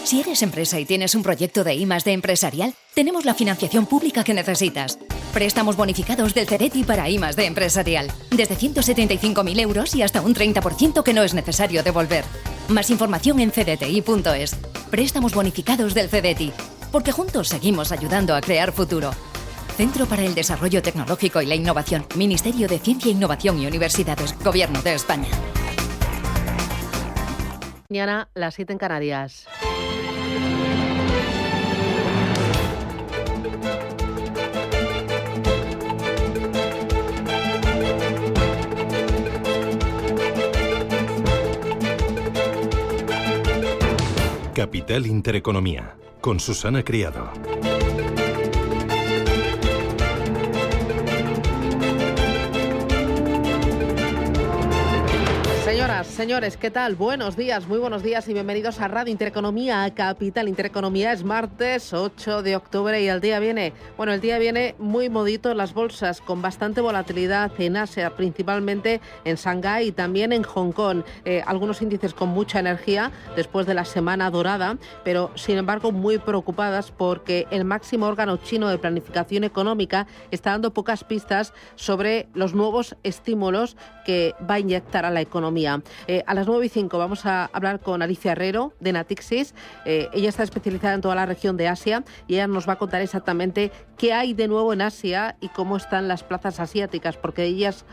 Si eres empresa y tienes un proyecto de I+D empresarial, tenemos la financiación pública que necesitas. Préstamos bonificados del CEDETI para I+D empresarial. Desde 175.000 euros y hasta un 30% que no es necesario devolver. Más información en cdti.es. Préstamos bonificados del CEDETI. Porque juntos seguimos ayudando a crear futuro. Centro para el Desarrollo Tecnológico y la Innovación. Ministerio de Ciencia, Innovación y Universidades. Gobierno de España. Mañana, las 7 en Canarias. Capital Intereconomía, con Susana Criado. Señoras, señores, ¿qué tal? Buenos días, muy buenos días y bienvenidos a Radio Intereconomía, a Capital Intereconomía. Es martes 8 de octubre y el día viene muy modito en las bolsas, con bastante volatilidad en Asia, principalmente en Shanghái y también en Hong Kong. Algunos índices con mucha energía después de la semana dorada, pero sin embargo muy preocupadas porque el máximo órgano chino de planificación económica está dando pocas pistas sobre los nuevos estímulos que va a inyectar a la economía. A las 9:05 vamos a hablar con Alicia Herrero de Natixis. Ella está especializada en toda la región de Asia y ella nos va a contar exactamente qué hay de nuevo en Asia y cómo están las plazas asiáticas, porque de ellas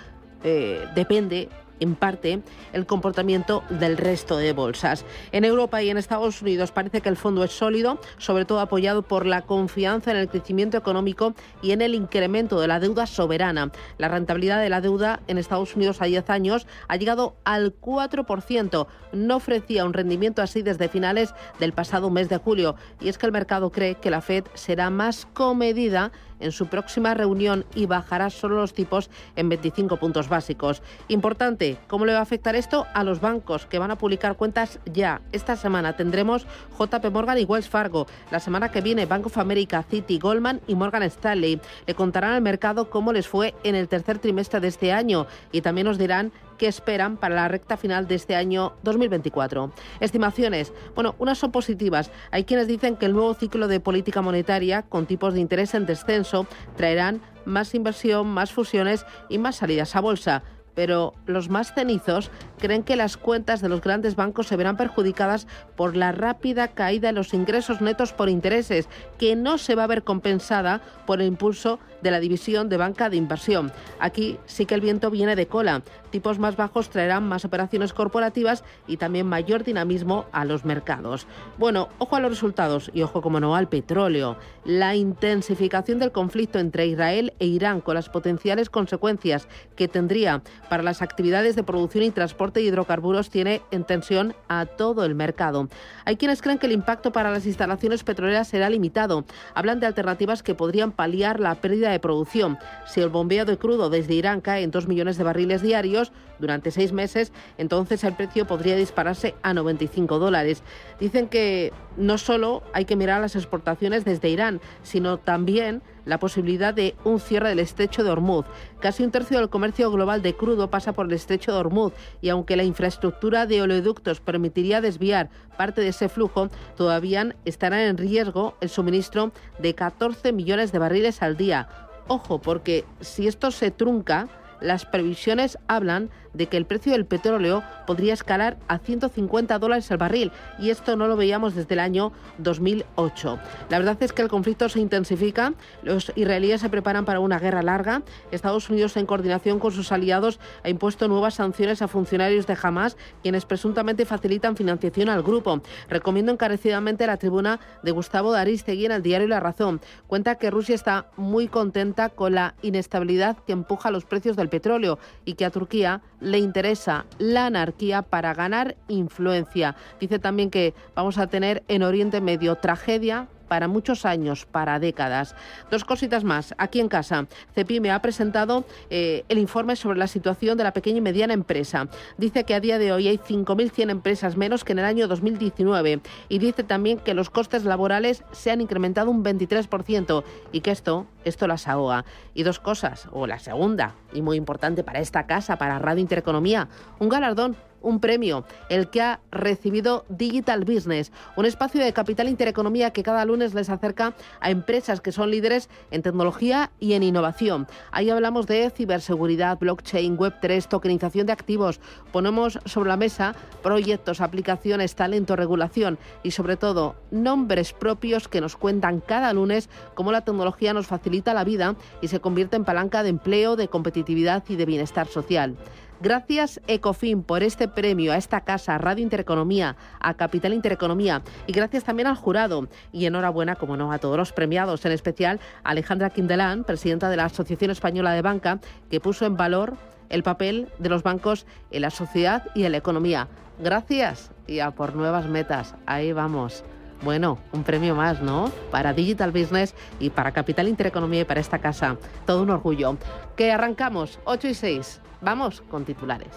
depende en parte el comportamiento del resto de bolsas. En Europa y en Estados Unidos parece que el fondo es sólido, sobre todo apoyado por la confianza en el crecimiento económico y en el incremento de la deuda soberana. La rentabilidad de la deuda en Estados Unidos a 10 años ha llegado al 4%. No ofrecía un rendimiento así desde finales del pasado mes de julio. Y es que el mercado cree que la Fed será más comedida en su próxima reunión y bajará solo los tipos en 25 puntos básicos. Importante, ¿cómo le va a afectar esto a los bancos que van a publicar cuentas ya? Esta semana tendremos JP Morgan y Wells Fargo. La semana que viene Bank of America, Citi, Goldman y Morgan Stanley. Le contarán al mercado cómo les fue en el tercer trimestre de este año y también nos dirán qué esperan para la recta final de este año 2024. Estimaciones, unas son positivas. Hay quienes dicen que el nuevo ciclo de política monetaria, con tipos de interés en descenso, traerán más inversión, más fusiones y más salidas a bolsa. Pero los más cenizos creen que las cuentas de los grandes bancos se verán perjudicadas por la rápida caída en los ingresos netos por intereses, que no se va a ver compensada por el impulso de la división de banca de inversión. Aquí sí que el viento viene de cola. Tipos más bajos traerán más operaciones corporativas y también mayor dinamismo a los mercados. Ojo a los resultados y ojo, como no, al petróleo. La intensificación del conflicto entre Israel e Irán, con las potenciales consecuencias que tendría para las actividades de producción y transporte de hidrocarburos, tiene en tensión a todo el mercado. Hay quienes creen que el impacto para las instalaciones petroleras será limitado. Hablan de alternativas que podrían paliar la pérdida de producción. Si el bombeo de crudo desde Irán cae en 2 millones de barriles diarios durante 6 meses, entonces el precio podría dispararse a $95. Dicen que no solo hay que mirar las exportaciones desde Irán, sino también la posibilidad de un cierre del estrecho de Hormuz. Casi un tercio del comercio global de crudo pasa por el estrecho de Hormuz y aunque la infraestructura de oleoductos permitiría desviar parte de ese flujo, todavía estará en riesgo el suministro de 14 millones de barriles al día. Ojo, porque si esto se trunca, las previsiones hablan de que el precio del petróleo podría escalar a $150 el barril, y esto no lo veíamos desde el año 2008. La verdad es que el conflicto se intensifica, los israelíes se preparan para una guerra larga. Estados Unidos, en coordinación con sus aliados, ha impuesto nuevas sanciones a funcionarios de Hamás, quienes presuntamente facilitan financiación al grupo. Recomiendo encarecidamente la tribuna de Gustavo D'Aristegui en el diario La Razón. Cuenta que Rusia está muy contenta con la inestabilidad que empuja los precios del petróleo y que a Turquía le interesa la anarquía para ganar influencia. Dice también que vamos a tener en Oriente Medio tragedia para muchos años, para décadas. Dos cositas más. Aquí en casa, Cepime ha presentado el informe sobre la situación de la pequeña y mediana empresa. Dice que a día de hoy hay 5.100 empresas menos que en el año 2019 y dice también que los costes laborales se han incrementado un 23% y que esto las ahoga. Y dos cosas, o la segunda, y muy importante para esta casa, para Radio Intereconomía, un galardón un premio, el que ha recibido Digital Business, un espacio de Capital Intereconomía que cada lunes les acerca a empresas que son líderes en tecnología y en innovación. Ahí hablamos de ciberseguridad, blockchain, Web3, tokenización de activos. Ponemos sobre la mesa proyectos, aplicaciones, talento, regulación y sobre todo nombres propios que nos cuentan cada lunes cómo la tecnología nos facilita la vida y se convierte en palanca de empleo, de competitividad y de bienestar social. Gracias Ecofin por este premio a esta casa, Radio Intereconomía, a Capital Intereconomía, y gracias también al jurado. Y enhorabuena, como no, a todos los premiados, en especial a Alejandra Quindelán, presidenta de la Asociación Española de Banca, que puso en valor el papel de los bancos en la sociedad y en la economía. Gracias y a por nuevas metas. Ahí vamos. Bueno, un premio más, ¿no? Para Digital Business y para Capital Intereconomía y para esta casa. Todo un orgullo. Que arrancamos 8 y 6. Vamos con titulares.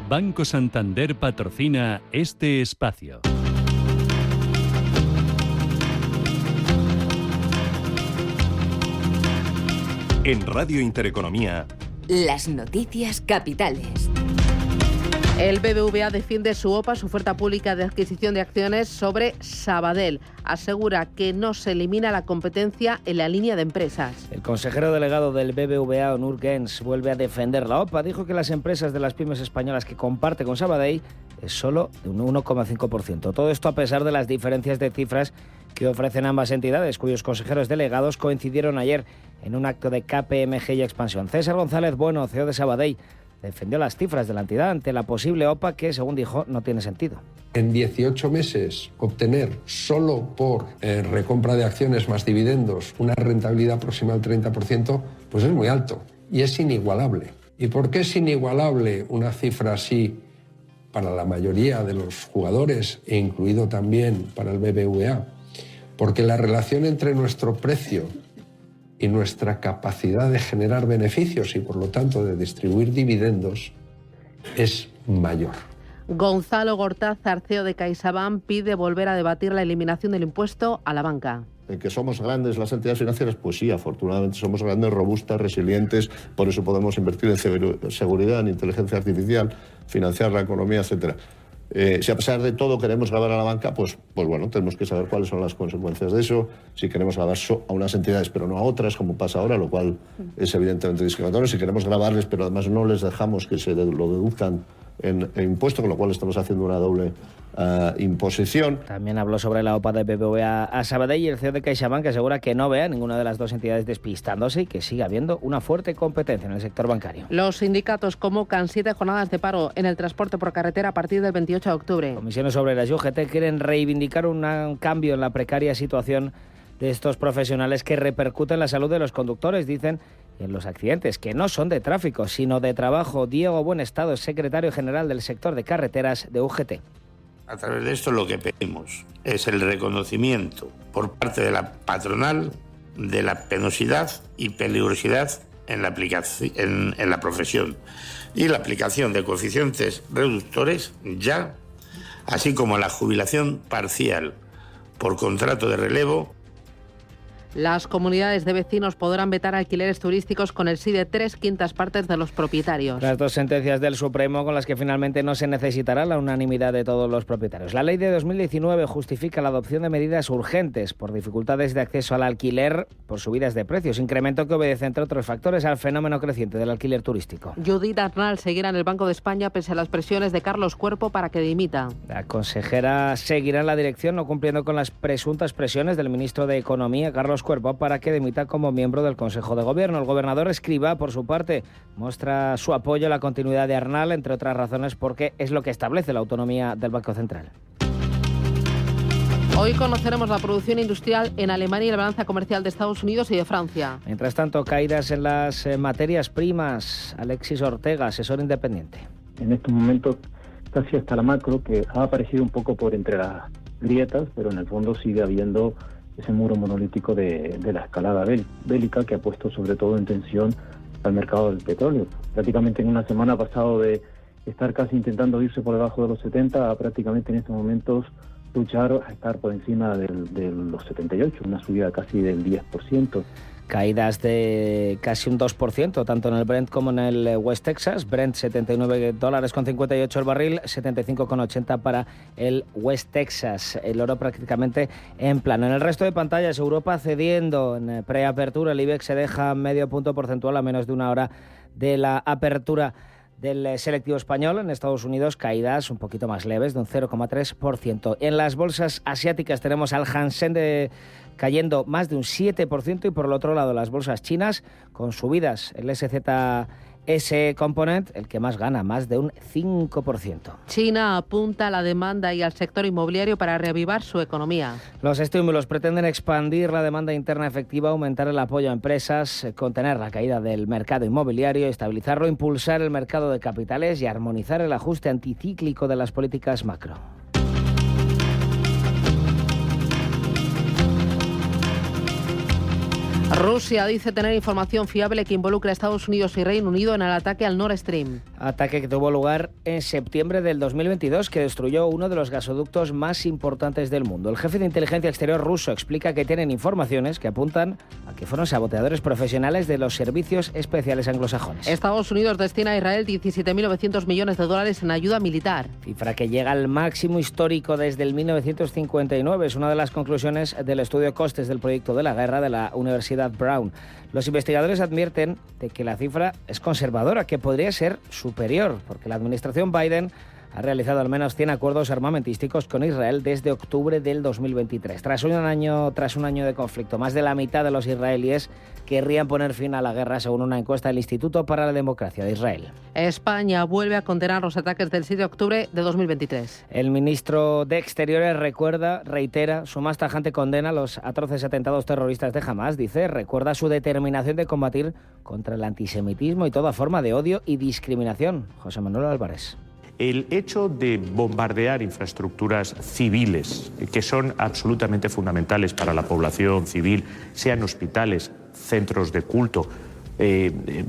Banco Santander patrocina este espacio. En Radio Intereconomía, Las noticias capitales. El BBVA defiende su OPA, su oferta pública de adquisición de acciones sobre Sabadell. Asegura que no se elimina la competencia en la línea de empresas. El consejero delegado del BBVA, Onur Gens, vuelve a defender la OPA. Dijo que las empresas de las pymes españolas que comparte con Sabadell es solo de un 1,5%. Todo esto a pesar de las diferencias de cifras que ofrecen ambas entidades, cuyos consejeros delegados coincidieron ayer en un acto de KPMG y Expansión. César González Bueno, CEO de Sabadell, defendió las cifras de la entidad ante la posible OPA que, según dijo, no tiene sentido. En 18 meses obtener solo por recompra de acciones más dividendos una rentabilidad aproximada del 30%, pues es muy alto y es inigualable. ¿Y por qué es inigualable una cifra así para la mayoría de los jugadores e incluido también para el BBVA? Porque la relación entre nuestro precio y nuestra capacidad de generar beneficios y por lo tanto de distribuir dividendos es mayor. Gonzalo Gortázar, CEO de CaixaBank, pide volver a debatir la eliminación del impuesto a la banca. ¿En que somos grandes las entidades financieras? Pues sí, afortunadamente somos grandes, robustas, resilientes, por eso podemos invertir en seguridad, en inteligencia artificial, financiar la economía, etcétera. Si a pesar de todo queremos gravar a la banca, pues bueno, tenemos que saber cuáles son las consecuencias de eso. Si queremos gravar a unas entidades pero no a otras, como pasa ahora, lo cual es evidentemente discriminatorio. Si queremos gravarles pero además no les dejamos que se lo deduzcan en impuesto, con lo cual estamos haciendo una doble imposición. También habló sobre la OPA de BBVA a Sabadell y el CEO de CaixaBank que asegura que no ve a ninguna de las dos entidades despistándose y que sigue habiendo una fuerte competencia en el sector bancario. Los sindicatos convocan 7 jornadas de paro en el transporte por carretera a partir del 28 de octubre. Comisiones Obreras y UGT quieren reivindicar un cambio en la precaria situación de estos profesionales que repercute en la salud de los conductores, dicen, y en los accidentes, que no son de tráfico, sino de trabajo. Diego Buenestado es secretario general del sector de carreteras de UGT. A través de esto lo que pedimos es el reconocimiento por parte de la patronal de la penosidad y peligrosidad en la profesión y la aplicación de coeficientes reductores ya, así como la jubilación parcial por contrato de relevo. Las comunidades de vecinos podrán vetar alquileres turísticos con el sí de 3/5 partes de los propietarios. Las dos sentencias del Supremo con las que finalmente no se necesitará la unanimidad de todos los propietarios. La ley de 2019 justifica la adopción de medidas urgentes por dificultades de acceso al alquiler por subidas de precios, incremento que obedece, entre otros factores, al fenómeno creciente del alquiler turístico. Judith Arnal seguirá en el Banco de España pese a las presiones de Carlos Cuerpo para que dimita. La consejera seguirá en la dirección no cumpliendo con las presuntas presiones del ministro de Economía, Carlos Cuerpo, para que dimita como miembro del Consejo de Gobierno. El gobernador Escrivá, por su parte, muestra su apoyo a la continuidad de Arnal, entre otras razones porque es lo que establece la autonomía del Banco Central. Hoy conoceremos la producción industrial en Alemania y la balanza comercial de Estados Unidos y de Francia. Mientras tanto, caídas en las materias primas. Alexis Ortega, asesor independiente. En estos momentos, casi hasta la macro, que ha aparecido un poco por entre las grietas, pero en el fondo sigue habiendo ese muro monolítico de la escalada bélica que ha puesto sobre todo en tensión al mercado del petróleo. Prácticamente en una semana ha pasado de estar casi intentando irse por debajo de los 70 a prácticamente en estos momentos luchar a estar por encima de los 78, una subida casi del 10%. Caídas de casi un 2%, tanto en el Brent como en el West Texas. Brent $79,58 el barril, 75,80 para el West Texas. El oro prácticamente en plano. En el resto de pantallas, Europa cediendo en preapertura. El IBEX se deja medio punto porcentual a menos de una hora de la apertura del selectivo español. En Estados Unidos, caídas un poquito más leves, de un 0,3%. En las bolsas asiáticas tenemos al Hang Seng cayendo más de un 7%, y por el otro lado las bolsas chinas con subidas. El SZS Component, el que más gana, más de un 5%. China apunta a la demanda y al sector inmobiliario para reavivar su economía. Los estímulos pretenden expandir la demanda interna efectiva, aumentar el apoyo a empresas, contener la caída del mercado inmobiliario, estabilizarlo, impulsar el mercado de capitales y armonizar el ajuste anticíclico de las políticas macro. Rusia dice tener información fiable que involucra a Estados Unidos y Reino Unido en el ataque al Nord Stream. Ataque que tuvo lugar en septiembre del 2022, que destruyó uno de los gasoductos más importantes del mundo. El jefe de inteligencia exterior ruso explica que tienen informaciones que apuntan a que fueron saboteadores profesionales de los servicios especiales anglosajones. Estados Unidos destina a Israel $17.900 millones en ayuda militar. Cifra que llega al máximo histórico desde el 1959. Es una de las conclusiones del estudio de costes del proyecto de la guerra de la Universidad Brown. Los investigadores advierten de que la cifra es conservadora, que podría ser superior, porque la administración Biden ha realizado al menos 100 acuerdos armamentísticos con Israel desde octubre del 2023. Tras un año de conflicto, más de la mitad de los israelíes querrían poner fin a la guerra, según una encuesta del Instituto para la Democracia de Israel. España vuelve a condenar los ataques del 7 de octubre de 2023. El ministro de Exteriores reitera su más tajante condena a los atroces atentados terroristas de Hamás. Recuerda su determinación de combatir contra el antisemitismo y toda forma de odio y discriminación. José Manuel Álvarez. El hecho de bombardear infraestructuras civiles, que son absolutamente fundamentales para la población civil, sean hospitales, centros de culto,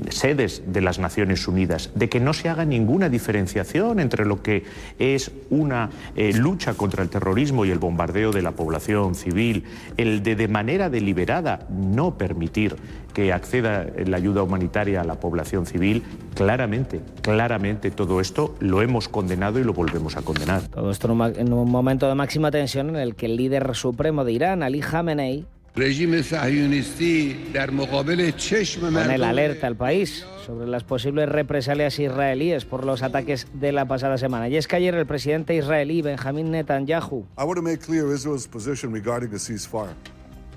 sedes de las Naciones Unidas, de que no se haga ninguna diferenciación entre lo que es una lucha contra el terrorismo y el bombardeo de la población civil, el de manera deliberada no permitir que acceda la ayuda humanitaria a la población civil, claramente todo esto lo hemos condenado y lo volvemos a condenar. Todo esto en un momento de máxima tensión en el que el líder supremo de Irán, Ali Khamenei, pone la alerta al país sobre las posibles represalias israelíes por los ataques de la pasada semana. Y es que ayer el presidente israelí Benjamin Netanyahu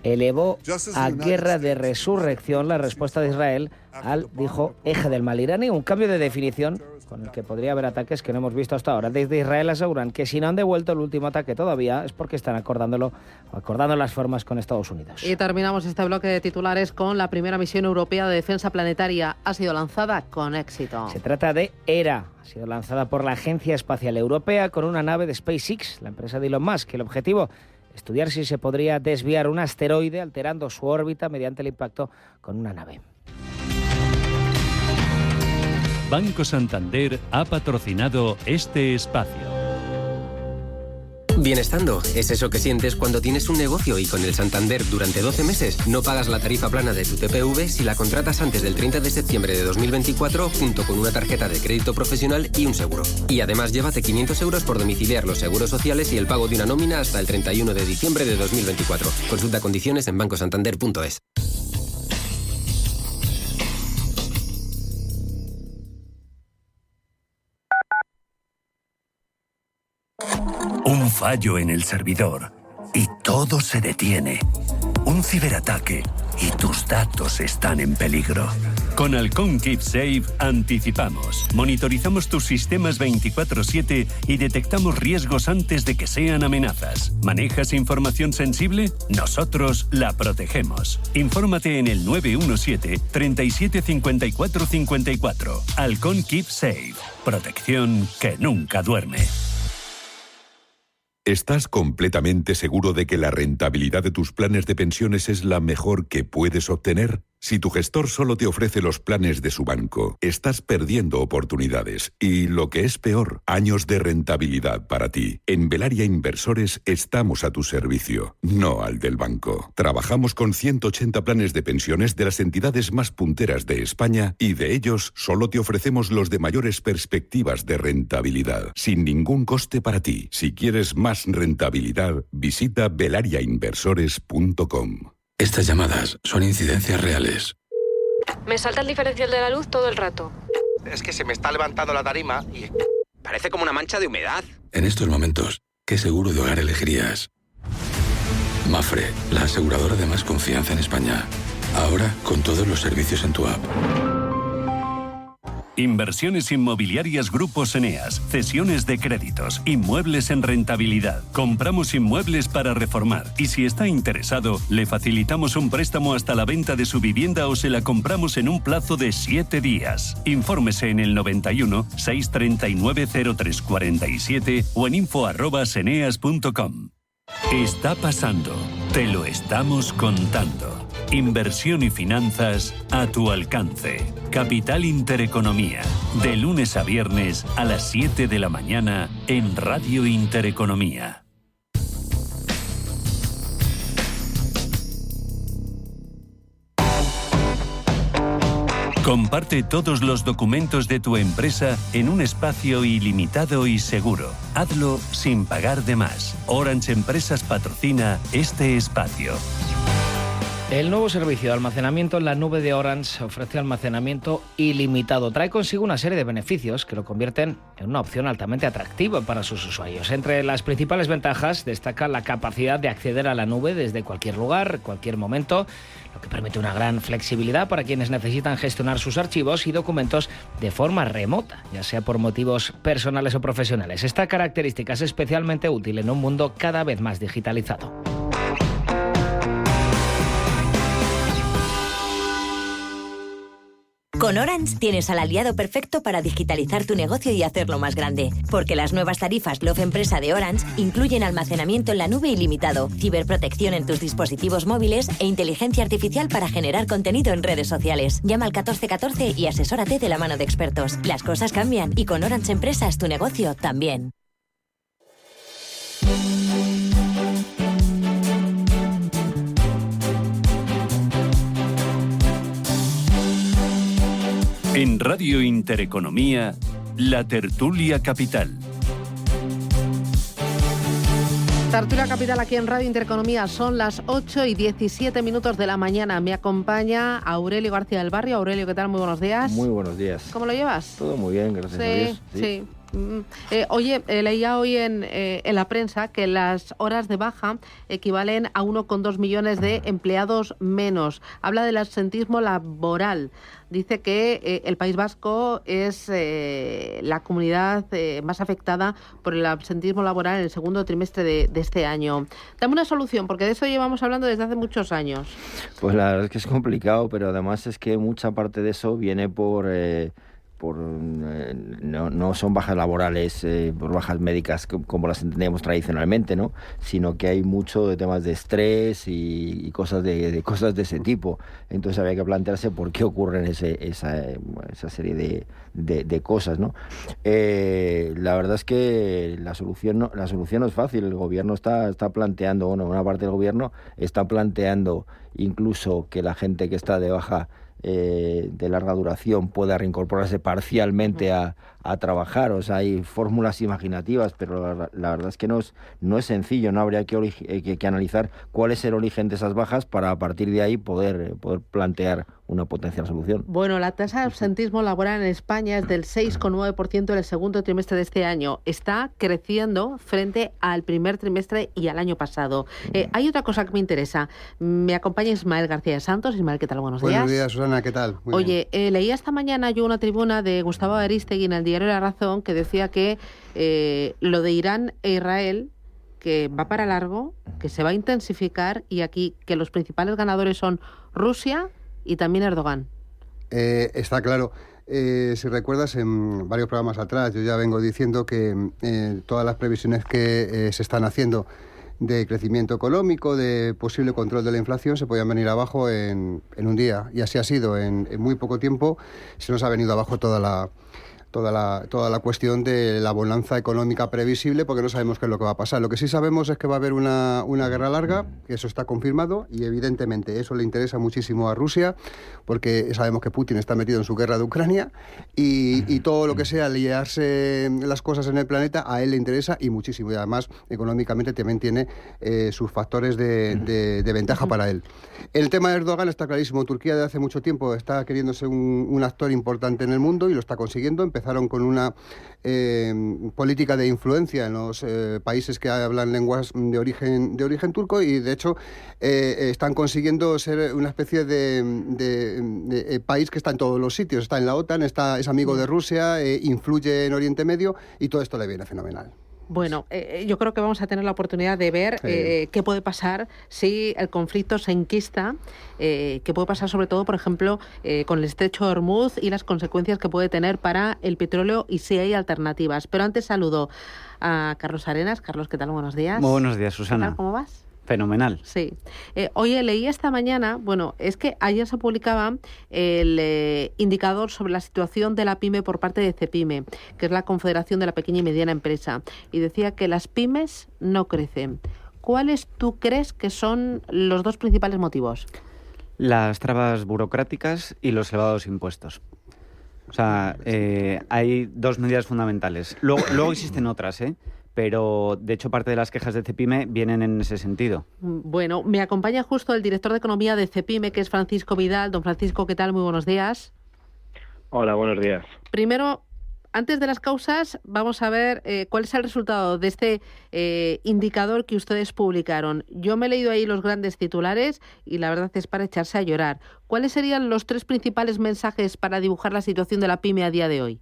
elevó a guerra de resurrección la respuesta de Israel al, dijo, eje del mal iraní, un cambio de definición con el que podría haber ataques que no hemos visto hasta ahora. Desde Israel aseguran que si no han devuelto el último ataque todavía es porque están acordando las formas con Estados Unidos. Y terminamos este bloque de titulares con la primera misión europea de defensa planetaria. Ha sido lanzada con éxito. Se trata de ERA. Ha sido lanzada por la Agencia Espacial Europea con una nave de SpaceX, la empresa de Elon Musk. El objetivo: estudiar si se podría desviar un asteroide alterando su órbita mediante el impacto con una nave. Banco Santander ha patrocinado este espacio. Bienestando es eso que sientes cuando tienes un negocio y con el Santander durante 12 meses no pagas la tarifa plana de tu TPV si la contratas antes del 30 de septiembre de 2024 junto con una tarjeta de crédito profesional y un seguro. Y además llévate 500 euros por domiciliar los seguros sociales y el pago de una nómina hasta el 31 de diciembre de 2024. Consulta condiciones en bancosantander.es. Un fallo en el servidor y todo se detiene. Un ciberataque y tus datos están en peligro. Con Halcón KeepSafe anticipamos, monitorizamos tus sistemas 24/7 y detectamos riesgos antes de que sean amenazas. ¿Manejas información sensible? Nosotros la protegemos. Infórmate en el 917 37 54 54. Halcón KeepSafe. Protección que nunca duerme. ¿Estás completamente seguro de que la rentabilidad de tus planes de pensiones es la mejor que puedes obtener? Si tu gestor solo te ofrece los planes de su banco, estás perdiendo oportunidades y, lo que es peor, años de rentabilidad para ti. En Velaria Inversores estamos a tu servicio, no al del banco. Trabajamos con 180 planes de pensiones de las entidades más punteras de España y de ellos solo te ofrecemos los de mayores perspectivas de rentabilidad, sin ningún coste para ti. Si quieres más rentabilidad, visita velariainversores.com. Estas llamadas son incidencias reales. Me salta el diferencial de la luz todo el rato. Es que se me está levantando la tarima y parece como una mancha de humedad. En estos momentos, ¿qué seguro de hogar elegirías? Mapfre, la aseguradora de más confianza en España. Ahora con todos los servicios en tu app. Inversiones inmobiliarias Grupos Eneas, cesiones de créditos, inmuebles en rentabilidad. Compramos inmuebles para reformar y si está interesado, le facilitamos un préstamo hasta la venta de su vivienda o se la compramos en un plazo de 7 días. Infórmese en el 91 639 0347 o en info@eneas.com. Está pasando, te lo estamos contando. Inversión y finanzas a tu alcance. Capital Intereconomía. De lunes a viernes a las 7 de la mañana en Radio Intereconomía. Comparte todos los documentos de tu empresa en un espacio ilimitado y seguro. Hazlo sin pagar de más. Orange Empresas patrocina este espacio. El nuevo servicio de almacenamiento en la nube de Orange ofrece almacenamiento ilimitado. Trae consigo una serie de beneficios que lo convierten en una opción altamente atractiva para sus usuarios. Entre las principales ventajas destaca la capacidad de acceder a la nube desde cualquier lugar, cualquier momento, lo que permite una gran flexibilidad para quienes necesitan gestionar sus archivos y documentos de forma remota, ya sea por motivos personales o profesionales. Esta característica es especialmente útil en un mundo cada vez más digitalizado. Con Orange tienes al aliado perfecto para digitalizar tu negocio y hacerlo más grande. Porque las nuevas tarifas Love Empresa de Orange incluyen almacenamiento en la nube ilimitado, ciberprotección en tus dispositivos móviles e inteligencia artificial para generar contenido en redes sociales. Llama al 1414 y asesórate de la mano de expertos. Las cosas cambian y con Orange Empresas tu negocio también. En Radio Intereconomía, la tertulia capital. Tertulia capital aquí en Radio Intereconomía. Son las 8:17 de la mañana. Me acompaña Aurelio García del Barrio. Aurelio, ¿qué tal? Muy buenos días. Muy buenos días. ¿Cómo lo llevas? Todo muy bien, gracias a Dios. Sí. Oye, leía hoy en la prensa que las horas de baja equivalen a 1,2 millones de empleados menos. Habla del absentismo laboral. Dice que el País Vasco es la comunidad más afectada por el absentismo laboral en el segundo trimestre de este año. Dame una solución, porque de eso llevamos hablando desde hace muchos años. Pues la verdad es que es complicado, pero además es que mucha parte de eso viene no son bajas laborales por bajas médicas como las entendíamos tradicionalmente, ¿no? Sino que hay mucho de temas de estrés y cosas de ese tipo. Entonces había que plantearse por qué ocurren esa serie de cosas, ¿no? La verdad es que la solución no es fácil. El gobierno está planteando, una parte del gobierno está planteando incluso que la gente que está de baja de larga duración pueda reincorporarse parcialmente a trabajar. O sea, hay fórmulas imaginativas, pero la verdad es que no es sencillo. No habría que analizar cuál es el origen de esas bajas para a partir de ahí poder plantear una potencial solución. Bueno, la tasa de absentismo laboral en España es del 6,9% en el segundo trimestre de este año. Está creciendo frente al primer trimestre y al año pasado. Hay otra cosa que me interesa. Me acompaña Ismael García de Santos. Ismael, ¿qué tal? Buenos días. Buenos días, Susana, ¿qué tal? Muy bien. Leía esta mañana yo una tribuna de Gustavo Aristegui en el diario La Razón que decía que lo de Irán e Israel, que va para largo, que se va a intensificar y aquí que los principales ganadores son Rusia y también Erdogan. Está claro. Si recuerdas, en varios programas atrás yo ya vengo diciendo que todas las previsiones que se están haciendo de crecimiento económico, de posible control de la inflación, se podían venir abajo en un día. Y así ha sido. En muy poco tiempo se nos ha venido abajo toda la cuestión de la bonanza económica previsible, porque no sabemos qué es lo que va a pasar. Lo que sí sabemos es que va a haber una guerra larga, que eso está confirmado, y evidentemente eso le interesa muchísimo a Rusia, porque sabemos que Putin está metido en su guerra de Ucrania, y todo lo que sea liarse las cosas en el planeta, a él le interesa y muchísimo, y además económicamente también tiene sus factores de ventaja para él. El tema de Erdogan está clarísimo. Turquía desde hace mucho tiempo está queriéndose un actor importante en el mundo y lo está consiguiendo. Empezaron con una política de influencia en los países que hablan lenguas de origen turco, y de hecho están consiguiendo ser una especie de país que está en todos los sitios. Está en la OTAN, es amigo de Rusia, influye en Oriente Medio, y todo esto le viene fenomenal. Bueno, yo creo que vamos a tener la oportunidad de ver qué puede pasar si el conflicto se enquista, qué puede pasar sobre todo, por ejemplo, con el estrecho de Hormuz y las consecuencias que puede tener para el petróleo y si hay alternativas. Pero antes saludo a Carlos Arenas. Carlos, ¿qué tal? Buenos días. Muy buenos días, Susana. ¿Qué tal? ¿Cómo vas? Fenomenal. Sí. Oye, leí esta mañana, es que ayer se publicaba el indicador sobre la situación de la PYME por parte de CEPIME, que es la Confederación de la Pequeña y Mediana Empresa, y decía que las pymes no crecen. ¿Cuáles tú crees que son los dos principales motivos? Las trabas burocráticas y los elevados impuestos. O sea, hay dos medidas fundamentales. Luego existen otras, pero de hecho parte de las quejas de CEPIME vienen en ese sentido. Bueno, me acompaña justo el director de Economía de CEPIME, que es Francisco Vidal. Don Francisco, ¿qué tal? Muy buenos días. Hola, buenos días. Primero, antes de las causas, vamos a ver cuál es el resultado de este indicador que ustedes publicaron. Yo me he leído ahí los grandes titulares y la verdad es para echarse a llorar. ¿Cuáles serían los tres principales mensajes para dibujar la situación de la PYME a día de hoy?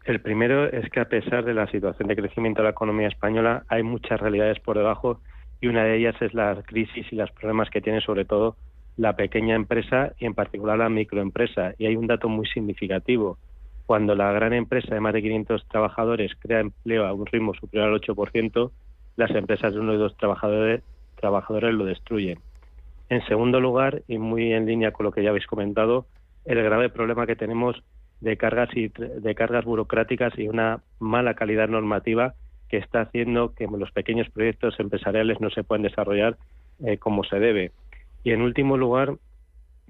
El primero es que a pesar de la situación de crecimiento de la economía española, hay muchas realidades por debajo, y una de ellas es la crisis y los problemas que tiene sobre todo la pequeña empresa y en particular la microempresa. Y hay un dato muy significativo. Cuando la gran empresa de más de 500 trabajadores crea empleo a un ritmo superior al 8%, las empresas de 1 y 2 trabajadores lo destruyen. En segundo lugar, y muy en línea con lo que ya habéis comentado, el grave problema que tenemos de cargas burocráticas y una mala calidad normativa que está haciendo que los pequeños proyectos empresariales no se puedan desarrollar como se debe. Y en último lugar,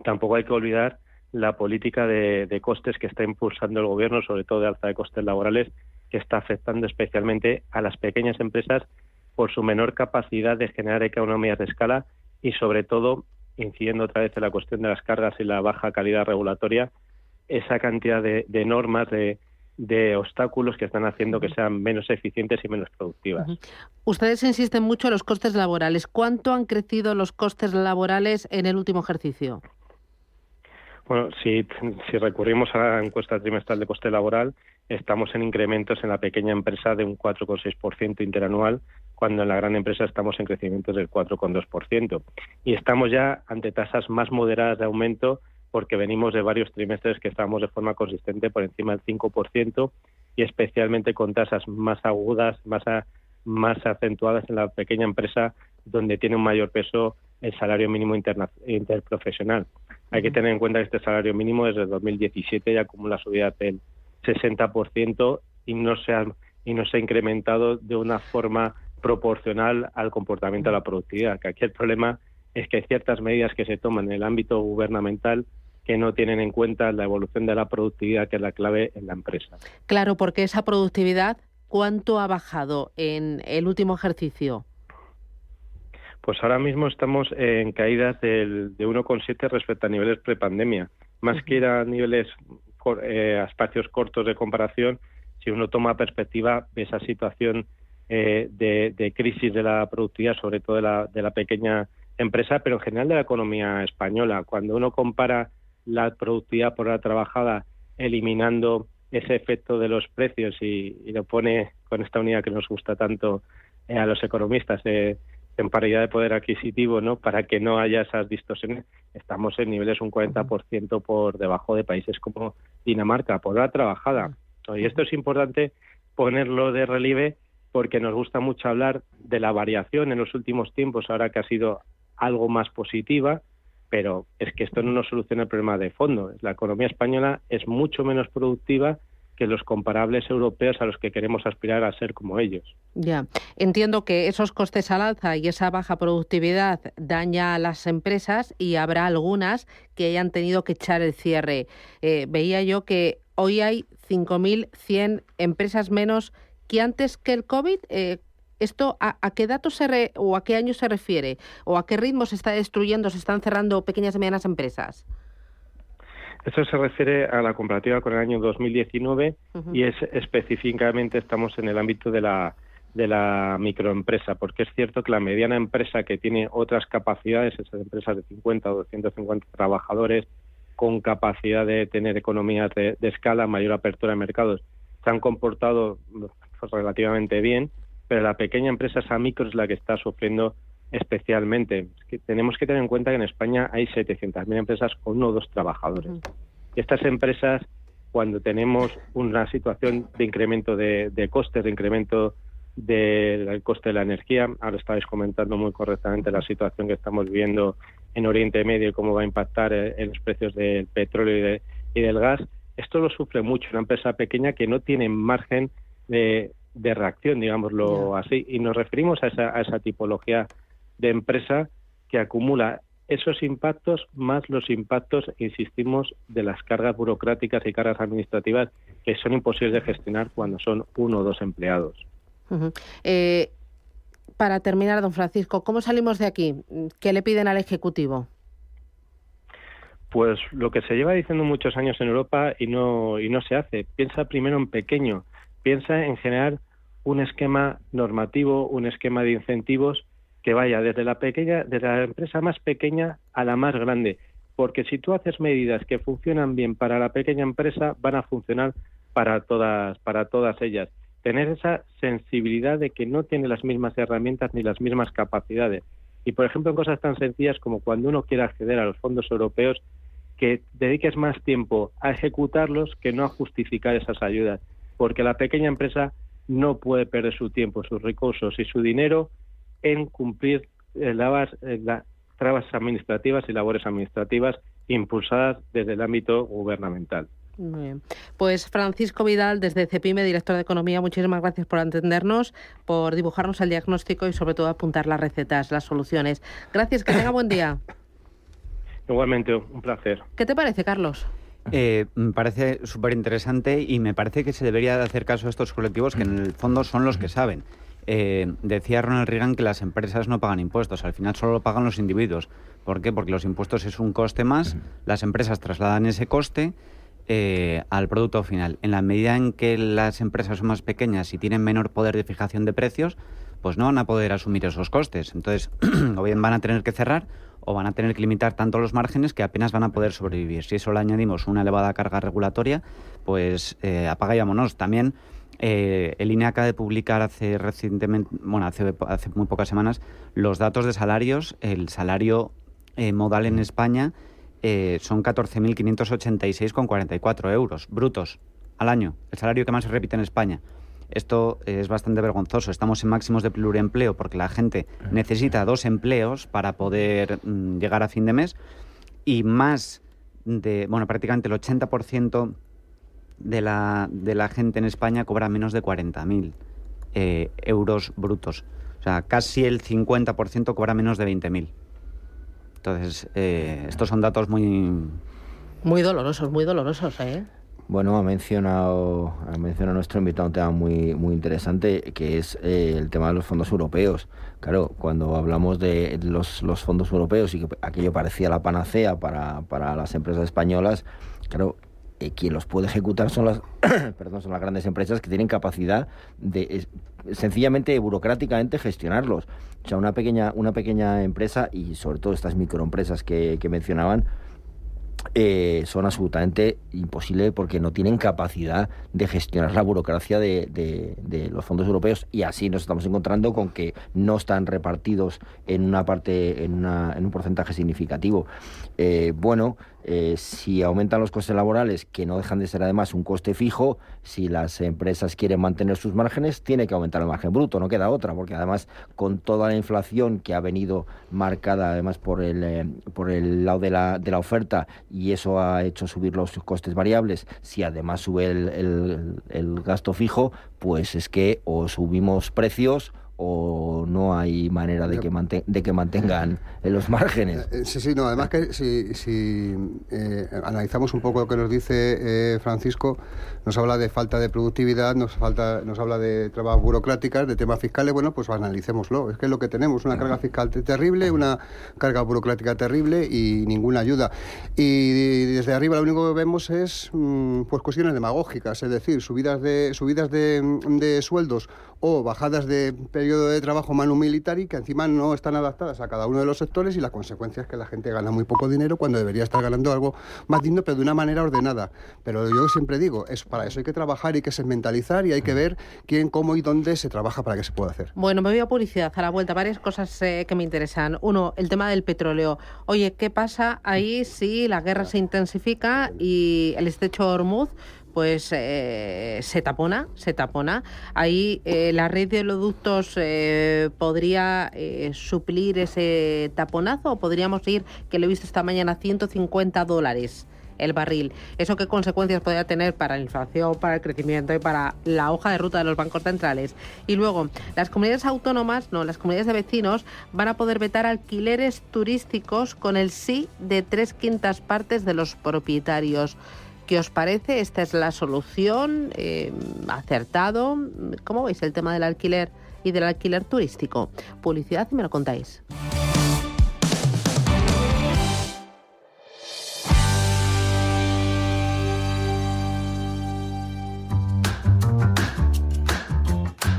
tampoco hay que olvidar la política de costes que está impulsando el gobierno, sobre todo de alza de costes laborales, que está afectando especialmente a las pequeñas empresas por su menor capacidad de generar economías de escala y sobre todo, incidiendo otra vez en la cuestión de las cargas y la baja calidad regulatoria, esa cantidad de normas, de obstáculos que están haciendo que sean menos eficientes y menos productivas. Ustedes insisten mucho en los costes laborales. ¿Cuánto han crecido los costes laborales en el último ejercicio? Bueno, si recurrimos a la encuesta trimestral de coste laboral, estamos en incrementos en la pequeña empresa de un 4,6% interanual, cuando en la gran empresa estamos en crecimientos del 4,2%. Y estamos ya ante tasas más moderadas de aumento, porque venimos de varios trimestres que estábamos de forma consistente por encima del 5%, y especialmente con tasas más agudas, más acentuadas en la pequeña empresa, donde tiene un mayor peso el salario mínimo interprofesional. Hay que tener en cuenta que este salario mínimo desde 2017 ya acumula subida del 60% y no se ha incrementado de una forma proporcional al comportamiento de la productividad. Que aquí el problema es que hay ciertas medidas que se toman en el ámbito gubernamental que no tienen en cuenta la evolución de la productividad, que es la clave en la empresa. Claro, porque esa productividad, ¿cuánto ha bajado en el último ejercicio? Pues ahora mismo estamos en caídas de 1,7 respecto a niveles prepandemia. Más que ir a niveles, a espacios cortos de comparación, si uno toma perspectiva de esa situación de crisis de la productividad, sobre todo de la pequeña empresa, pero en general de la economía española. Cuando uno compara la productividad por hora trabajada, eliminando ese efecto de los precios y lo pone con esta unidad que nos gusta tanto a los economistas, en paridad de poder adquisitivo, ¿no? Para que no haya esas distorsiones, estamos en niveles un 40% por debajo de países como Dinamarca, por hora trabajada. Y esto es importante ponerlo de relieve porque nos gusta mucho hablar de la variación en los últimos tiempos, ahora que ha sido algo más positiva, pero es que esto no nos soluciona el problema de fondo. La economía española es mucho menos productiva que los comparables europeos a los que queremos aspirar a ser como ellos. Ya, entiendo que esos costes al alza y esa baja productividad daña a las empresas y habrá algunas que hayan tenido que echar el cierre. Veía yo que hoy hay 5.100 empresas menos que antes que el COVID. ¿Esto a qué datos o a qué año se refiere? ¿O a qué ritmo se está destruyendo, se están cerrando pequeñas y medianas empresas? Esto se refiere a la comparativa con el año 2019 y es específicamente estamos en el ámbito de la microempresa, porque es cierto que la mediana empresa que tiene otras capacidades, esas empresas de 50 o 250 trabajadores con capacidad de tener economías de escala, mayor apertura de mercados, se han comportado relativamente bien, pero la pequeña empresa, esa micro, es la que está sufriendo especialmente. Es que tenemos que tener en cuenta que en España hay 700.000 empresas con 1 o 2 trabajadores. Estas empresas, cuando tenemos una situación de incremento de costes, de incremento del coste de la energía, ahora estabais comentando muy correctamente la situación que estamos viviendo en Oriente Medio y cómo va a impactar en los precios del petróleo y del gas, esto lo sufre mucho una empresa pequeña que no tiene margen de reacción, digámoslo así, y nos referimos a esa tipología de empresa que acumula esos impactos más los impactos, insistimos, de las cargas burocráticas y cargas administrativas que son imposibles de gestionar cuando son 1 o 2 empleados. Para terminar, don Francisco, ¿cómo salimos de aquí? ¿Qué le piden al Ejecutivo? Pues lo que se lleva diciendo muchos años en Europa y no se hace. Piensa primero en pequeño, piensa en generar un esquema normativo, un esquema de incentivos que vaya desde la empresa más pequeña a la más grande, porque si tú haces medidas que funcionan bien para la pequeña empresa, van a funcionar para todas ellas. Tener esa sensibilidad de que no tiene las mismas herramientas ni las mismas capacidades. Y, por ejemplo, en cosas tan sencillas como cuando uno quiere acceder a los fondos europeos, que dediques más tiempo a ejecutarlos que no a justificar esas ayudas, porque la pequeña empresa no puede perder su tiempo, sus recursos y su dinero en cumplir las trabas administrativas y labores administrativas impulsadas desde el ámbito gubernamental. Muy bien. Pues Francisco Vidal, desde CEPIME, director de Economía, muchísimas gracias por atendernos, por dibujarnos el diagnóstico y sobre todo apuntar las recetas, las soluciones. Gracias, que tenga buen día. Igualmente, un placer. ¿Qué te parece, Carlos? Me parece súper interesante y me parece que se debería de hacer caso a estos colectivos que en el fondo son los que saben. Decía Ronald Reagan que las empresas no pagan impuestos, al final solo lo pagan los individuos. ¿Por qué? Porque los impuestos es un coste más, las empresas trasladan ese coste al producto final. En la medida en que las empresas son más pequeñas y tienen menor poder de fijación de precios, pues no van a poder asumir esos costes. Entonces, o bien van a tener que cerrar o van a tener que limitar tanto los márgenes que apenas van a poder sobrevivir. Si eso le añadimos una elevada carga regulatoria, pues apaga y vámonos. También el INE acaba de publicar hace muy pocas semanas los datos de salarios. El salario modal en España son 14.586,44 euros brutos al año, el salario que más se repite en España. Esto es bastante vergonzoso. Estamos en máximos de pluriempleo porque la gente necesita 2 empleos para poder llegar a fin de mes y prácticamente el 80% de la gente en España cobra menos de 40.000 euros brutos. O sea, casi el 50% cobra menos de 20.000. Entonces, estos son datos muy dolorosos, ¿eh? Bueno, ha mencionado nuestro invitado un tema muy interesante, que es el tema de los fondos europeos. Claro, cuando hablamos de los fondos europeos y que aquello parecía la panacea para las empresas españolas, claro, quien los puede ejecutar son las grandes empresas que tienen capacidad de sencillamente burocráticamente gestionarlos. O sea, una pequeña empresa y sobre todo estas microempresas que mencionaban son absolutamente imposibles porque no tienen capacidad de gestionar la burocracia de los fondos europeos, y así nos estamos encontrando con que no están repartidos en una parte, en un porcentaje significativo. Si aumentan los costes laborales, que no dejan de ser además un coste fijo, si las empresas quieren mantener sus márgenes, tiene que aumentar el margen bruto, no queda otra, porque además con toda la inflación que ha venido marcada además por el lado de la oferta, y eso ha hecho subir los costes variables, si además sube el gasto fijo, pues es que o subimos precios o no hay manera de que mantengan los márgenes. Sí, no, además que si analizamos un poco lo que nos dice Francisco, nos habla de falta de productividad, nos habla de trabas burocráticas, de temas fiscales. Bueno, pues analicémoslo. Es que es lo que tenemos, una carga fiscal terrible, una carga burocrática terrible y ninguna ayuda. Y desde arriba lo único que vemos es pues cuestiones demagógicas, es decir, subidas de sueldos o bajadas de periodo de trabajo manu militari, que encima no están adaptadas a cada uno de los sectores, y la consecuencia es que la gente gana muy poco dinero cuando debería estar ganando algo más digno, pero de una manera ordenada. Pero yo siempre digo, para eso hay que trabajar, hay que segmentalizar y hay que ver quién, cómo y dónde se trabaja para que se pueda hacer. Bueno, me voy a publicidad a la vuelta. Varias cosas que me interesan. Uno, el tema del petróleo. Oye, ¿qué pasa ahí si la guerra se intensifica y el estrecho de Hormuz pues se tapona? Ahí la red de oleoductos podría suplir ese taponazo, o podríamos ir, que lo he visto esta mañana, $150 el barril. ¿Eso qué consecuencias podría tener para la inflación, para el crecimiento y para la hoja de ruta de los bancos centrales? Y luego, las comunidades autónomas, las comunidades de vecinos van a poder vetar alquileres turísticos con el sí de 3/5 partes de los propietarios. ¿Qué os parece? ¿Esta es la solución? ¿Acertado? ¿Cómo veis el tema del alquiler y del alquiler turístico? Publicidad y me lo contáis.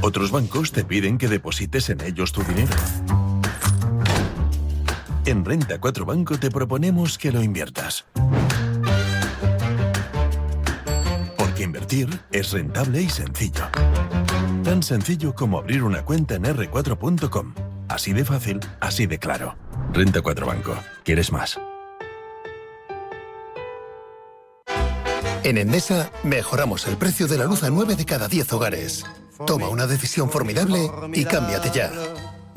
Otros bancos te piden que deposites en ellos tu dinero. En Renta 4 Banco te proponemos que lo inviertas. Porque invertir es rentable y sencillo. Tan sencillo como abrir una cuenta en r4.com. Así de fácil, así de claro. Renta 4 Banco. ¿Quieres más? En Endesa mejoramos el precio de la luz a 9 de cada 10 hogares. Toma una decisión formidable y cámbiate ya.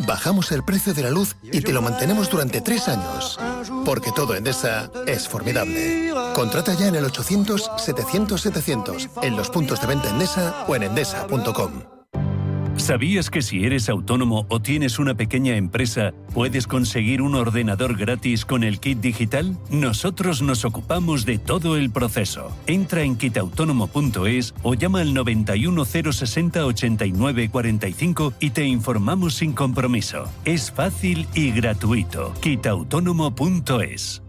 Bajamos el precio de la luz y te lo mantenemos durante 3 años. Porque todo Endesa es formidable. Contrata ya en el 800-700-700, en los puntos de venta Endesa o en endesa.com. ¿Sabías que si eres autónomo o tienes una pequeña empresa, puedes conseguir un ordenador gratis con el kit digital? Nosotros nos ocupamos de todo el proceso. Entra en kitautonomo.es o llama al 91 060 89 45 y te informamos sin compromiso. Es fácil y gratuito. kitautonomo.es.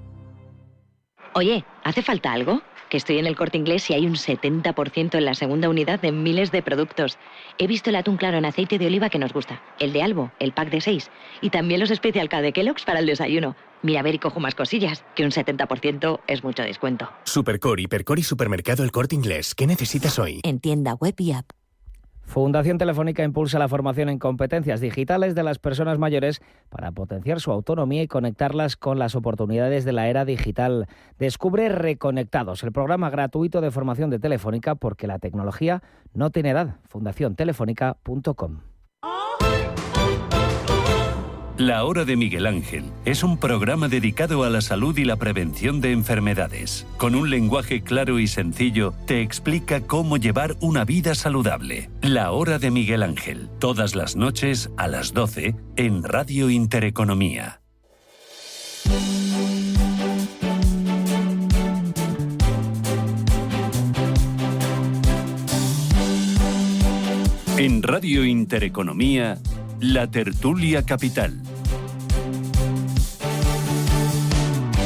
Oye, ¿hace falta algo? Que estoy en el Corte Inglés y hay un 70% en la segunda unidad de miles de productos. He visto el atún claro en aceite de oliva que nos gusta, el de Albo, el pack de 6, y también los Special K de Kellogg's para el desayuno. Mira, a ver y cojo más cosillas, que un 70% es mucho descuento. Supercore, Hipercore y Supermercado El Corte Inglés. ¿Qué necesitas hoy? En tienda web y app. Fundación Telefónica impulsa la formación en competencias digitales de las personas mayores para potenciar su autonomía y conectarlas con las oportunidades de la era digital. Descubre Reconectados, el programa gratuito de formación de Telefónica, porque la tecnología no tiene edad. fundaciontelefónica.com. La Hora de Miguel Ángel es un programa dedicado a la salud y la prevención de enfermedades. Con un lenguaje claro y sencillo, te explica cómo llevar una vida saludable. La Hora de Miguel Ángel, todas las noches a las 12 en Radio Intereconomía. En Radio Intereconomía, La Tertulia Capital.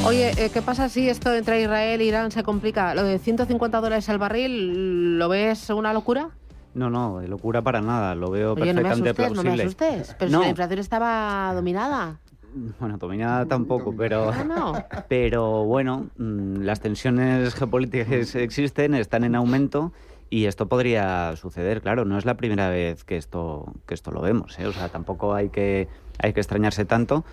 Oye, ¿qué pasa si esto entre Israel e Irán se complica? ¿Lo de $150 el barril, lo ves una locura? No, de locura para nada. Lo veo Oye, perfectamente plausible. No me asustes. Pero no. Si la inflación estaba dominada. Bueno, dominada tampoco, pero... No. Pero bueno, las tensiones geopolíticas existen, están en aumento... Y esto podría suceder, claro, no es la primera vez que esto lo vemos, ¿eh? O sea, tampoco hay que extrañarse tanto.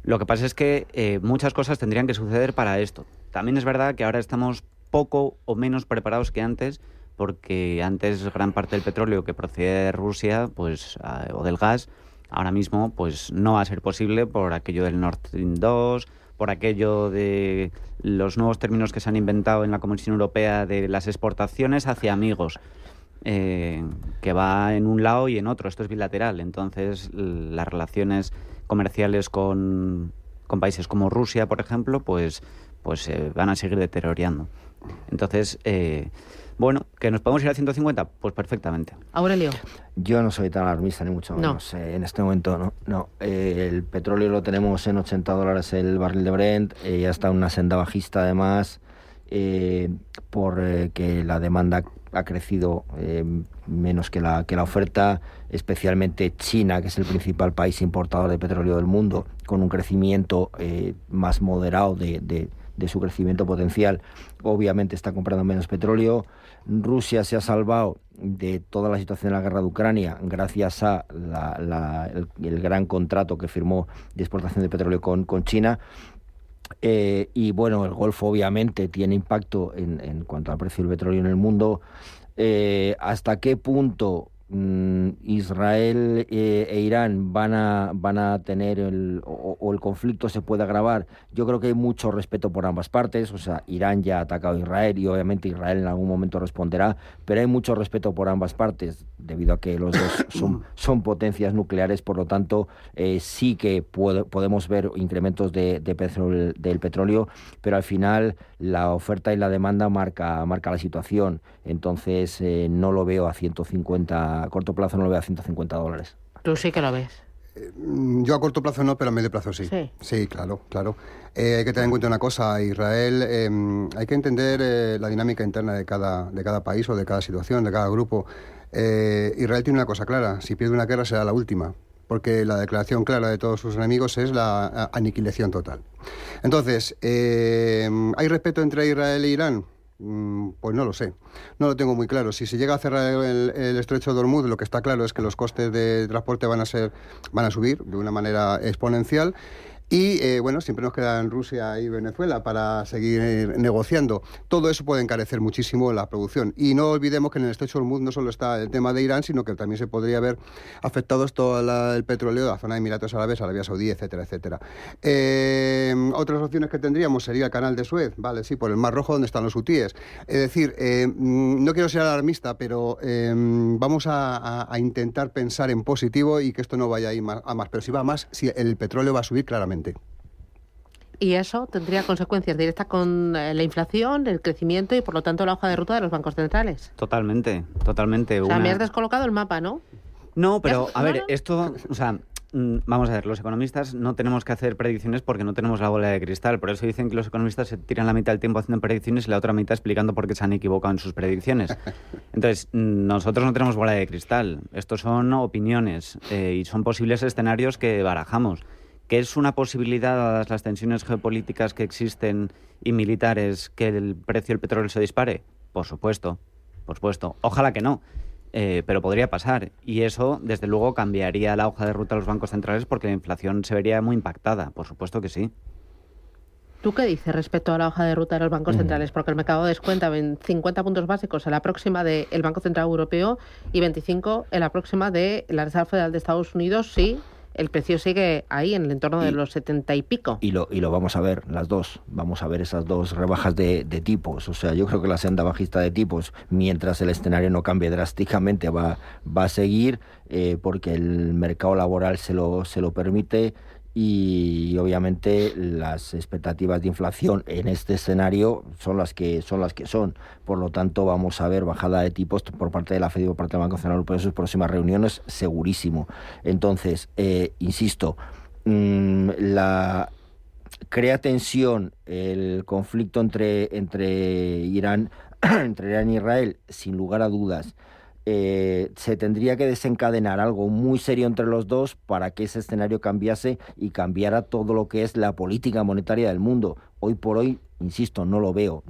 Lo que pasa es que muchas cosas tendrían que suceder para esto. También es verdad que ahora estamos poco o menos preparados que antes, porque antes gran parte del petróleo que procede de Rusia, pues, o del gas, ahora mismo pues no va a ser posible por aquello del Nord Stream 2, por aquello de los nuevos términos que se han inventado en la Comisión Europea de las exportaciones hacia amigos, que va en un lado y en otro. Esto es bilateral. Entonces, las relaciones comerciales con países como Rusia, por ejemplo, pues van a seguir deteriorando. Entonces, bueno, ¿que nos podemos ir a 150? Pues perfectamente. Aurelio. Yo no soy tan alarmista, ni mucho menos. En este momento no. El petróleo lo tenemos en $80 el barril de Brent, ya está en una senda bajista además, que la demanda ha crecido menos que la oferta, especialmente China, que es el principal país importador de petróleo del mundo, con un crecimiento más moderado de su crecimiento potencial, obviamente está comprando menos petróleo. Rusia se ha salvado de toda la situación de la guerra de Ucrania gracias a el gran contrato que firmó de exportación de petróleo con China. Y bueno, el Golfo obviamente tiene impacto en cuanto al precio del petróleo en el mundo. ¿Hasta qué punto Israel e Irán van a tener el conflicto se puede agravar? Yo creo que hay mucho respeto por ambas partes. O sea, Irán ya ha atacado a Israel y obviamente Israel en algún momento responderá, pero hay mucho respeto por ambas partes debido a que los dos son potencias nucleares. Por lo tanto, sí que podemos ver incrementos del petróleo, pero al final la oferta y la demanda marca la situación. Entonces no lo veo a 150, a corto plazo no lo veo a $150. Tú sí que lo ves. Yo a corto plazo no, pero a medio plazo sí. Sí, claro. Hay que tener en cuenta una cosa, Israel, hay que entender la dinámica interna de cada país o de cada situación, de cada grupo. Israel tiene una cosa clara: si pierde una guerra será la última, porque la declaración clara de todos sus enemigos es la aniquilación total. Entonces, ¿hay respeto entre Israel e Irán? Pues no lo sé, no lo tengo muy claro. Si se llega a cerrar el estrecho de Hormuz, lo que está claro es que los costes de transporte van a subir de una manera exponencial. Y bueno, siempre nos quedan Rusia y Venezuela para seguir negociando. Todo eso puede encarecer muchísimo la producción. Y no olvidemos que en el estrecho de Hormuz no solo está el tema de Irán, sino que también se podría haber afectado todo el petróleo de la zona de Emiratos Árabes, Arabia Saudí, etcétera, etcétera. Otras opciones que tendríamos sería el canal de Suez, vale, sí, por el Mar Rojo donde están los hutíes. Es decir, no quiero ser alarmista, pero vamos a intentar pensar en positivo y que esto no vaya a ir a más. Pero si va a más, si el petróleo va a subir claramente. Y eso tendría consecuencias directas con la inflación, el crecimiento y, por lo tanto, la hoja de ruta de los bancos centrales. Totalmente. O sea, me has descolocado el mapa, ¿no? No, pero, a ver, esto, o sea, vamos a ver, los economistas no tenemos que hacer predicciones porque no tenemos la bola de cristal. Por eso dicen que los economistas se tiran la mitad del tiempo haciendo predicciones y la otra mitad explicando por qué se han equivocado en sus predicciones. Entonces, nosotros no tenemos bola de cristal. Estos son opiniones y son posibles escenarios que barajamos. ¿Que es una posibilidad, dadas las tensiones geopolíticas que existen y militares, que el precio del petróleo se dispare? Por supuesto. Ojalá que no, pero podría pasar. Y eso, desde luego, cambiaría la hoja de ruta de los bancos centrales porque la inflación se vería muy impactada. Por supuesto que sí. ¿Tú qué dices respecto a la hoja de ruta de los bancos centrales? Porque el mercado descuenta 50 puntos básicos en la próxima del Banco Central Europeo y 25 en la próxima de la Reserva Federal de Estados Unidos, sí. El precio sigue ahí, en el entorno de los 70 y pico. Y lo vamos a ver, las dos. Vamos a ver esas dos rebajas de tipos. O sea, yo creo que la senda bajista de tipos, mientras el escenario no cambie drásticamente, va a seguir, porque el mercado laboral se lo permite. Y obviamente las expectativas de inflación en este escenario son las que son. Por lo tanto, vamos a ver bajada de tipos por parte de la FED y por parte del Banco Central Europeo en sus próximas reuniones, segurísimo. Entonces, insisto, crea tensión el conflicto entre Irán y Israel, sin lugar a dudas. Se tendría que desencadenar algo muy serio entre los dos para que ese escenario cambiase y cambiara todo lo que es la política monetaria del mundo. hoy por hoy, insisto, no lo veo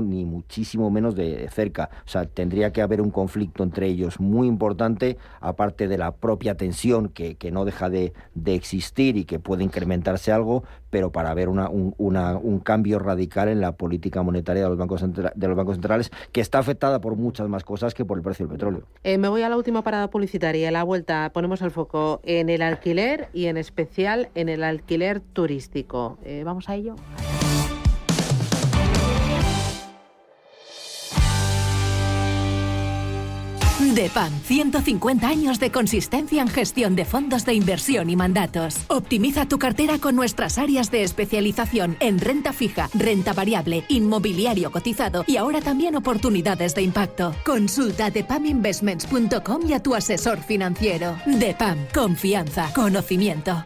ni muchísimo menos de cerca. O sea, tendría que haber un conflicto entre ellos muy importante, aparte de la propia tensión que no deja de existir y que puede incrementarse algo, pero para haber un cambio radical en la política monetaria de los bancos centrales, que está afectada por muchas más cosas que por el precio del petróleo. Me voy a la última parada publicitaria. A la vuelta ponemos el foco en el alquiler y en especial en el alquiler turístico. ¿Vamos a ello? DEPAM, 150 años de consistencia en gestión de fondos de inversión y mandatos. Optimiza tu cartera con nuestras áreas de especialización en renta fija, renta variable, inmobiliario cotizado y ahora también oportunidades de impacto. Consulta depaminvestments.com y a tu asesor financiero. DEPAM, confianza, conocimiento.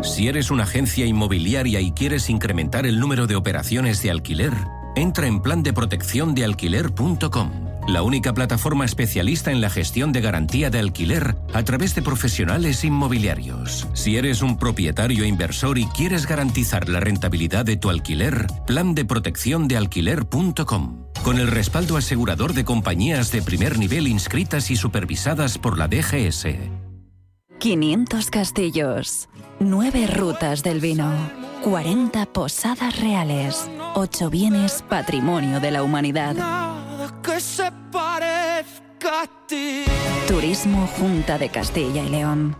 Si eres una agencia inmobiliaria y quieres incrementar el número de operaciones de alquiler, entra en plandeprotecciondealquiler.com. La única plataforma especialista en la gestión de garantía de alquiler a través de profesionales inmobiliarios. Si eres un propietario inversor y quieres garantizar la rentabilidad de tu alquiler, plandeprotecciondealquiler.com. Con el respaldo asegurador de compañías de primer nivel inscritas y supervisadas por la DGS. 500 castillos, 9 rutas del vino, 40 posadas reales, 8 bienes patrimonio de la humanidad. Que se parezca a ti. Turismo Junta de Castilla y León.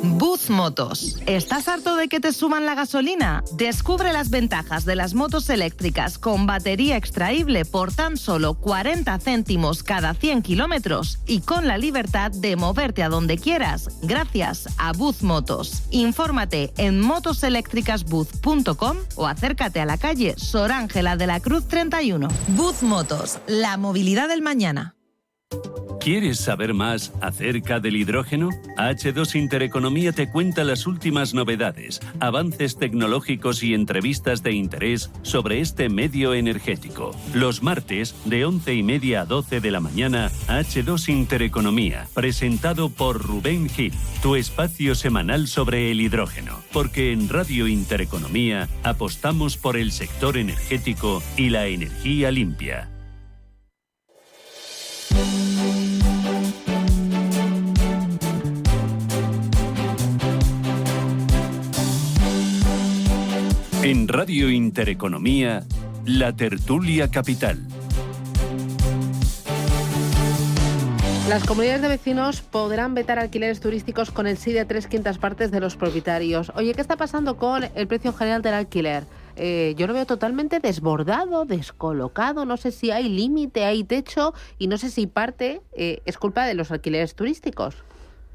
Buzz Motos. ¿Estás harto de que te suban la gasolina? Descubre las ventajas de las motos eléctricas con batería extraíble por tan solo 40 céntimos cada 100 kilómetros y con la libertad de moverte a donde quieras gracias a Buzz Motos. Infórmate en motoseléctricasbuzz.com o acércate a la calle Sor Ángela de la Cruz 31. Buzz Motos, la movilidad del mañana. ¿Quieres saber más acerca del hidrógeno? H2 Intereconomía te cuenta las últimas novedades, avances tecnológicos y entrevistas de interés sobre este medio energético. Los martes, de 11:30 a 12 de la mañana, H2 Intereconomía, presentado por Rubén Gil, tu espacio semanal sobre el hidrógeno. Porque en Radio Intereconomía apostamos por el sector energético y la energía limpia. En Radio Intereconomía, la tertulia capital. Las comunidades de vecinos podrán vetar alquileres turísticos con el sí de 3/5 partes de los propietarios. Oye, ¿qué está pasando con el precio general del alquiler? Yo lo veo totalmente desbordado, descolocado. No sé si hay límite, hay techo y no sé si parte es culpa de los alquileres turísticos.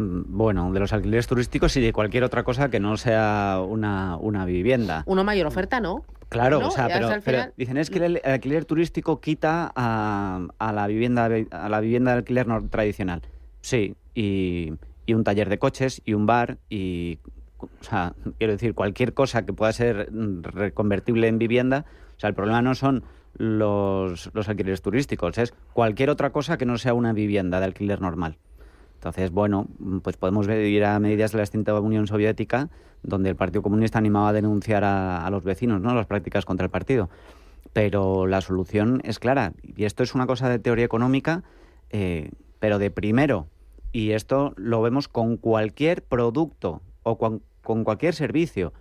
Bueno, de los alquileres turísticos y de cualquier otra cosa que no sea una vivienda. Una mayor oferta, ¿no? Claro, ¿no? O sea, pero dicen es que el alquiler turístico quita a la vivienda de alquiler tradicional. Sí, y un taller de coches y un bar y, o sea, quiero decir, cualquier cosa que pueda ser reconvertible en vivienda. O sea, el problema no son los alquileres turísticos, es cualquier otra cosa que no sea una vivienda de alquiler normal. Entonces, bueno, pues podemos ir a medidas de la extinta Unión Soviética, donde el Partido Comunista animaba a denunciar a los vecinos, ¿no?, las prácticas contra el partido. Pero la solución es clara, y esto es una cosa de teoría económica, pero de primero, y esto lo vemos con cualquier producto o con cualquier servicio.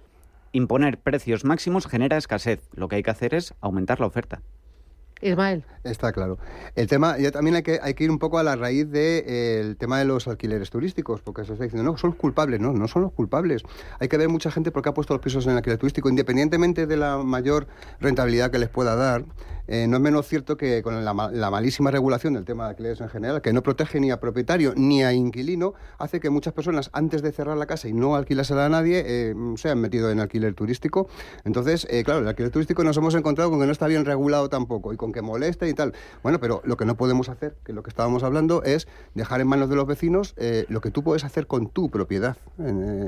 Imponer precios máximos genera escasez. Lo que hay que hacer es aumentar la oferta. Ismael. Está claro. El tema, ya también hay que ir un poco a la raíz del tema de los alquileres turísticos, porque se está diciendo, no, son los culpables. No son los culpables. Hay que ver mucha gente porque ha puesto los pisos en el alquiler turístico, independientemente de la mayor rentabilidad que les pueda dar. No es menos cierto que con la malísima regulación del tema de alquileres en general, que no protege ni a propietario ni a inquilino, hace que muchas personas, antes de cerrar la casa y no alquilársela a nadie, se han metido en alquiler turístico. Entonces, claro, el alquiler turístico nos hemos encontrado con que no está bien regulado tampoco y con que molesta y tal. Bueno, pero lo que no podemos hacer, que lo que estábamos hablando, es dejar en manos de los vecinos lo que tú puedes hacer con tu propiedad.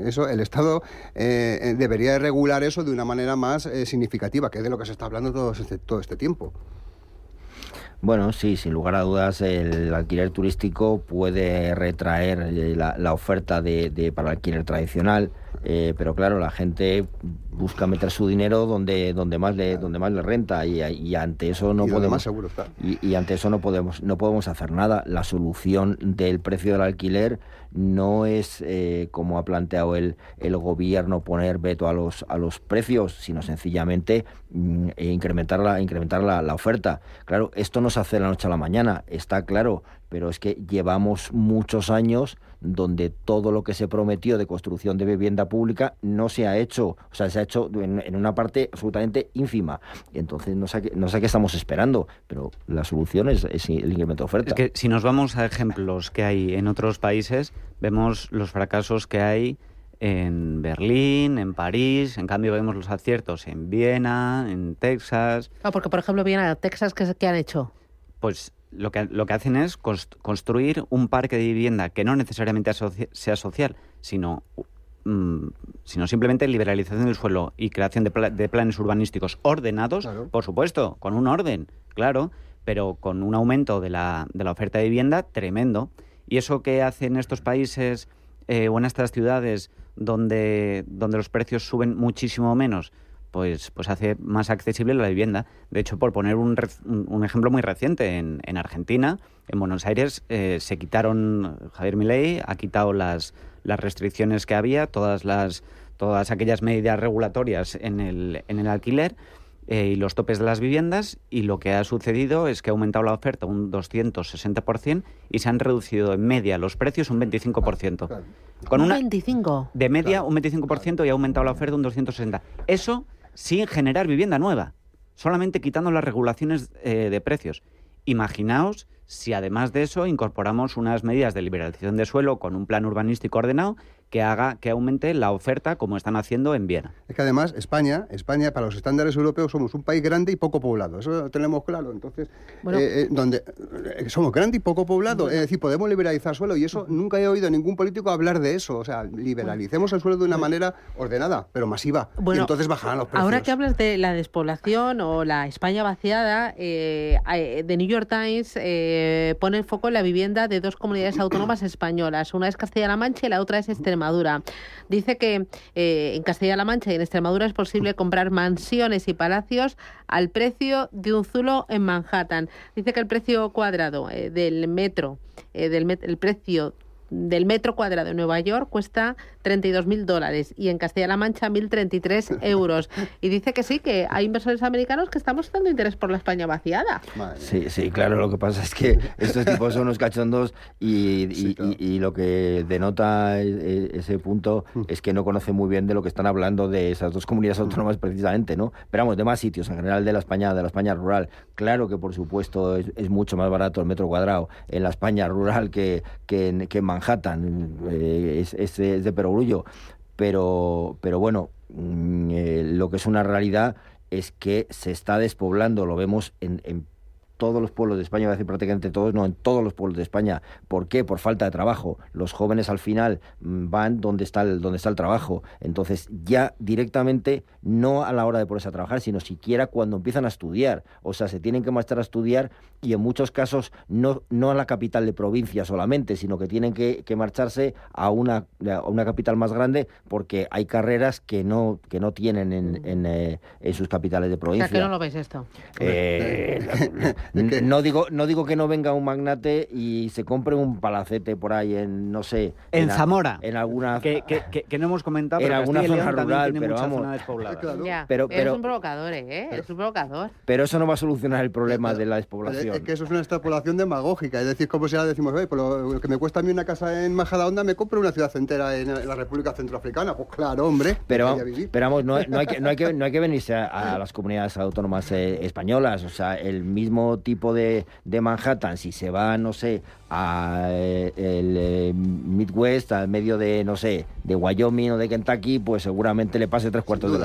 Eso, el Estado debería regular eso de una manera más significativa, que es de lo que se está hablando todo este tiempo. Bueno, sí, sin lugar a dudas el alquiler turístico puede retraer la oferta para el alquiler tradicional, pero claro, la gente busca meter su dinero donde más le renta, y ante eso no podemos, más seguro está. Y ante eso no podemos hacer nada. La solución del precio del alquiler no es, como ha planteado el gobierno, poner veto a los precios, sino sencillamente incrementar la oferta. Claro, esto no se hace de la noche a la mañana, está claro, pero es que llevamos muchos años donde todo lo que se prometió de construcción de vivienda pública no se ha hecho, o sea, se ha hecho en una parte absolutamente ínfima. Entonces no sé a qué estamos esperando, pero la solución es el incremento de oferta. Es que si nos vamos a ejemplos que hay en otros países, vemos los fracasos que hay en Berlín, en París, en cambio vemos los aciertos en Viena, en Texas. Porque por ejemplo Viena, Texas, ¿qué han hecho? Pues lo que hacen es construir un parque de vivienda que no necesariamente sea social, sino simplemente liberalización del suelo y creación de planes urbanísticos ordenados, claro. Por supuesto, con un orden, claro, pero con un aumento de la oferta de vivienda tremendo. Y eso que hacen estos países o en estas ciudades donde los precios suben muchísimo menos, pues hace más accesible la vivienda. De hecho, por poner un ejemplo muy reciente, en Argentina, en Buenos Aires, se quitaron, Javier Milei ha quitado las restricciones que había, todas aquellas medidas regulatorias en el alquiler y los topes de las viviendas, y lo que ha sucedido es que ha aumentado la oferta un 260% y se han reducido en media los precios un 25%. Claro. Con ¿Un 25%? De media, un 25%, y ha aumentado la oferta un 260%. Eso sin generar vivienda nueva, solamente quitando las regulaciones de precios. Imaginaos si además de eso incorporamos unas medidas de liberalización de suelo con un plan urbanístico ordenado que haga que aumente la oferta, como están haciendo en Viena. Es que además España, para los estándares europeos, somos un país grande y poco poblado. Eso lo tenemos claro. Entonces, donde somos grande y poco poblado, es decir, podemos liberalizar suelo, y eso nunca he oído a ningún político hablar de eso. O sea, liberalicemos el suelo de una manera ordenada, pero masiva, y entonces bajarán los precios. Ahora que hablas de la despoblación o la España vaciada, The New York Times pone el foco en la vivienda de dos comunidades autónomas españolas. Una es Castilla-La Mancha y la otra es Extremadura. Dice que en Castilla-La Mancha y en Extremadura es posible comprar mansiones y palacios al precio de un zulo en Manhattan. Dice que el precio cuadrado del metro, el precio del metro cuadrado en Nueva York cuesta $32.000 y en Castilla-La Mancha 1.033 euros. Y dice que sí, que hay inversores americanos que están mostrando interés por la España vaciada. Sí, claro, lo que pasa es que estos tipos son unos cachondos y lo que denota ese punto es que no conocen muy bien de lo que están hablando de esas dos comunidades autónomas precisamente, ¿no? Pero vamos, de más sitios, en general de la España rural. Claro que por supuesto es mucho más barato el metro cuadrado en la España rural que en Manhattan, es de perogrullo, pero bueno, lo que es una realidad es que se está despoblando, lo vemos en todos los pueblos de España, voy a decir prácticamente todos, no, en todos los pueblos de España. ¿Por qué? Por falta de trabajo. Los jóvenes al final van donde está el trabajo. Entonces ya directamente, no a la hora de ponerse a trabajar, sino siquiera cuando empiezan a estudiar. O sea, se tienen que marchar a estudiar, y en muchos casos no a la capital de provincia solamente, sino que tienen que marcharse a una capital más grande, porque hay carreras que no tienen en sus capitales de provincia. O sea, que no lo veis esto. No digo que no venga un magnate y se compre un palacete por ahí en, no sé... En Zamora. En alguna... Que no hemos comentado, en alguna zona rural, tiene pero mucha vamos... zona despoblada. Claro. Ya, pero es un provocador, es un provocador. Pero eso no va a solucionar el problema de la despoblación. Es que eso es una extrapolación demagógica. Es decir, como si ahora decimos, por lo que me cuesta a mí una casa en Majadahonda, me compro una ciudad entera en la República Centroafricana. Pues claro, hombre. Pero vamos, no hay que venirse a las comunidades autónomas españolas. O sea, el mismo tipo de Manhattan, si se va, no sé, a el Midwest, al medio de, no sé, de Wyoming o de Kentucky, pues seguramente le pase tres cuartos de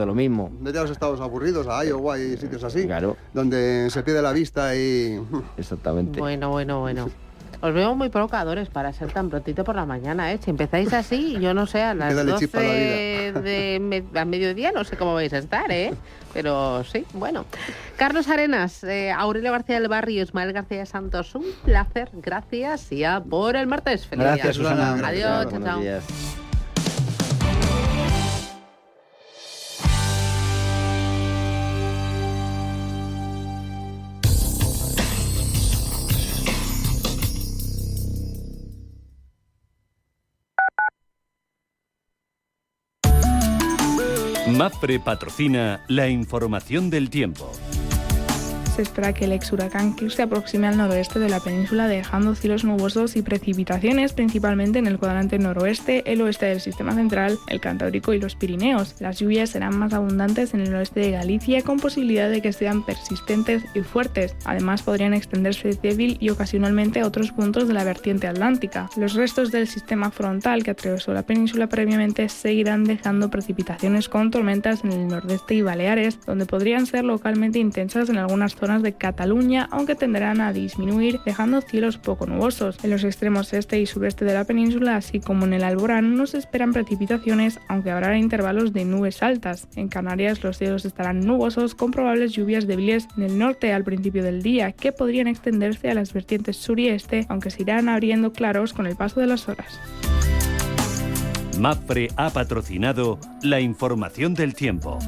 lo mismo. Vete a los estados aburridos, a Iowa y sitios así, claro, donde se pierde la vista y... Exactamente. Bueno. Os veo muy provocadores para ser tan prontito por la mañana, ¿eh? Si empezáis así, yo no sé, a las 12 a mediodía, no sé cómo vais a estar, ¿eh? Pero sí, bueno. Carlos Arenas, Aurelio García del Barrio, Ismael García Santos, un placer. Gracias y a por el martes. Feliz Gracias, día. Susana. Adiós, chao. Mapfre patrocina la información del tiempo. Se espera que el ex huracán Kirk se aproxime al noroeste de la península, dejando cielos nubosos y precipitaciones, principalmente en el cuadrante noroeste, el oeste del sistema central, el Cantábrico y los Pirineos. Las lluvias serán más abundantes en el oeste de Galicia, con posibilidad de que sean persistentes y fuertes. Además, podrían extenderse débil y ocasionalmente a otros puntos de la vertiente atlántica. Los restos del sistema frontal que atravesó la península previamente seguirán dejando precipitaciones con tormentas en el nordeste y Baleares, donde podrían ser localmente intensas en algunas zonas de Cataluña, aunque tenderán a disminuir, dejando cielos poco nubosos. En los extremos este y sureste de la península, así como en el Alborán, no se esperan precipitaciones, aunque habrá intervalos de nubes altas. En Canarias los cielos estarán nubosos, con probables lluvias débiles en el norte al principio del día, que podrían extenderse a las vertientes sur y este, aunque se irán abriendo claros con el paso de las horas. Mapfre ha patrocinado la información del tiempo.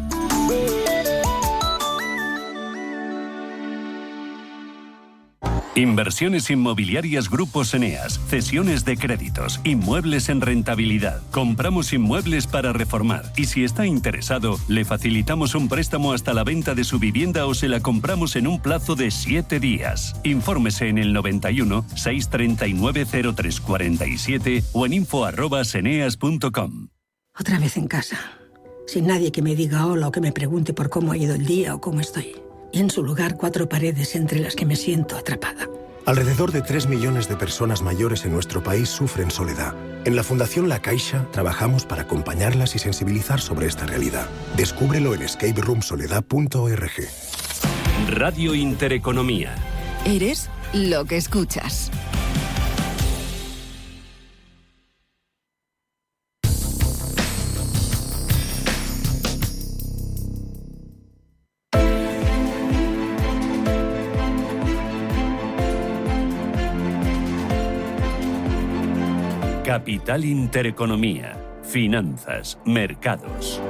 Inversiones inmobiliarias Grupos Eneas, cesiones de créditos, inmuebles en rentabilidad. Compramos inmuebles para reformar y si está interesado, le facilitamos un préstamo hasta la venta de su vivienda o se la compramos en un plazo de 7 días. Infórmese en el 91 639 0347 o en info@eneas.com. Otra vez en casa, sin nadie que me diga hola o que me pregunte por cómo ha ido el día o cómo estoy. Y en su lugar 4 paredes entre las que me siento atrapada. Alrededor de 3 millones de personas mayores en nuestro país sufren soledad. En la Fundación La Caixa trabajamos para acompañarlas y sensibilizar sobre esta realidad. Descúbrelo en escaperoomsoledad.org. Radio Intereconomía. Eres lo que escuchas. Capital Intereconomía. Finanzas, mercados.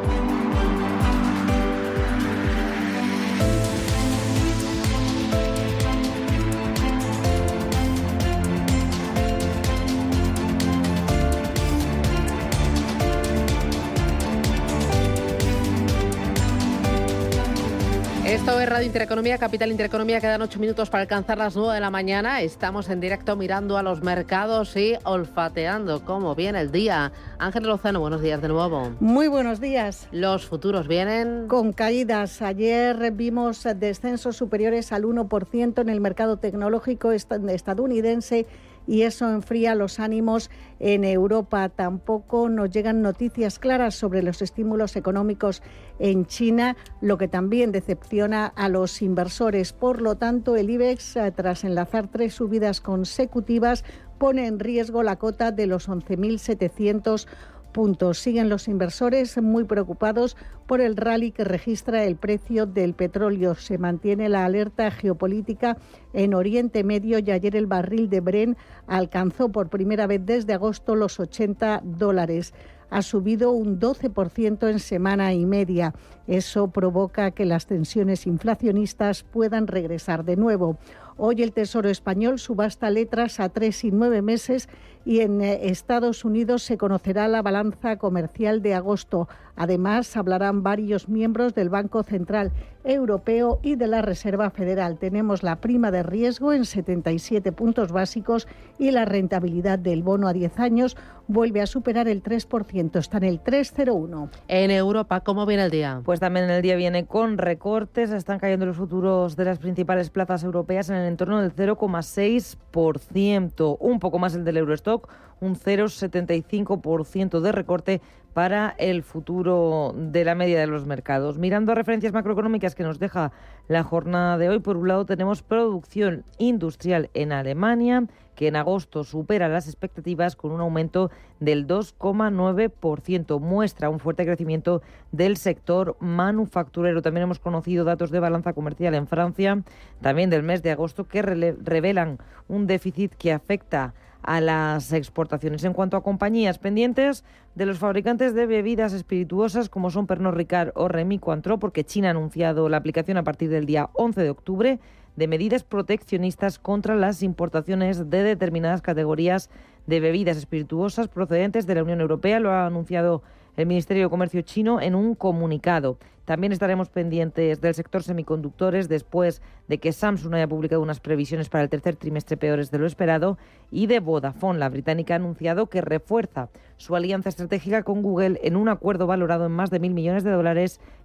Esto es Radio Intereconomía, Capital Intereconomía. Quedan 8 minutos para alcanzar las 9 de la mañana. Estamos en directo mirando a los mercados y olfateando cómo viene el día. Ángel Lozano, buenos días de nuevo. Muy buenos días. Los futuros vienen con caídas. Ayer vimos descensos superiores al 1% en el mercado tecnológico estadounidense y eso enfría los ánimos en Europa. Tampoco nos llegan noticias claras sobre los estímulos económicos en China, lo que también decepciona a los inversores. Por lo tanto, el IBEX, tras enlazar 3 subidas consecutivas, pone en riesgo la cota de los 11.700 puntos. Siguen los inversores muy preocupados por el rally que registra el precio del petróleo. Se mantiene la alerta geopolítica en Oriente Medio y ayer el barril de Brent alcanzó por primera vez desde agosto los $80. Ha subido un 12% en semana y media. Eso provoca que las tensiones inflacionistas puedan regresar de nuevo. Hoy el Tesoro español subasta letras a 3 y 9 meses y en Estados Unidos se conocerá la balanza comercial de agosto. Además, hablarán varios miembros del Banco Central Europeo y de la Reserva Federal. Tenemos la prima de riesgo en 77 puntos básicos y la rentabilidad del bono a 10 años vuelve a superar el 3%, está en el 3,01. En Europa, ¿cómo viene el día? Pues también el día viene con recortes, están cayendo los futuros de las principales plazas europeas en el entorno del 0,6%, un poco más el del Eurostock, un 0,75% de recorte para el futuro de la media de los mercados. Mirando a referencias macroeconómicas que nos deja la jornada de hoy, por un lado tenemos producción industrial en Alemania, que en agosto supera las expectativas con un aumento del 2,9%. Muestra un fuerte crecimiento del sector manufacturero. También hemos conocido datos de balanza comercial en Francia, también del mes de agosto, que revelan un déficit que afecta a las exportaciones. En cuanto a compañías pendientes de los fabricantes de bebidas espirituosas como son Pernod Ricard o Rémy Cointreau, porque China ha anunciado la aplicación a partir del día 11 de octubre de medidas proteccionistas contra las importaciones de determinadas categorías de bebidas espirituosas procedentes de la Unión Europea. Lo ha anunciado el Ministerio de Comercio chino en un comunicado. También estaremos pendientes del sector semiconductores después de que Samsung haya publicado unas previsiones para el tercer trimestre peores de lo esperado, y de Vodafone. La británica ha anunciado que refuerza su alianza estratégica con Google en un acuerdo valorado en más de $1.000 millones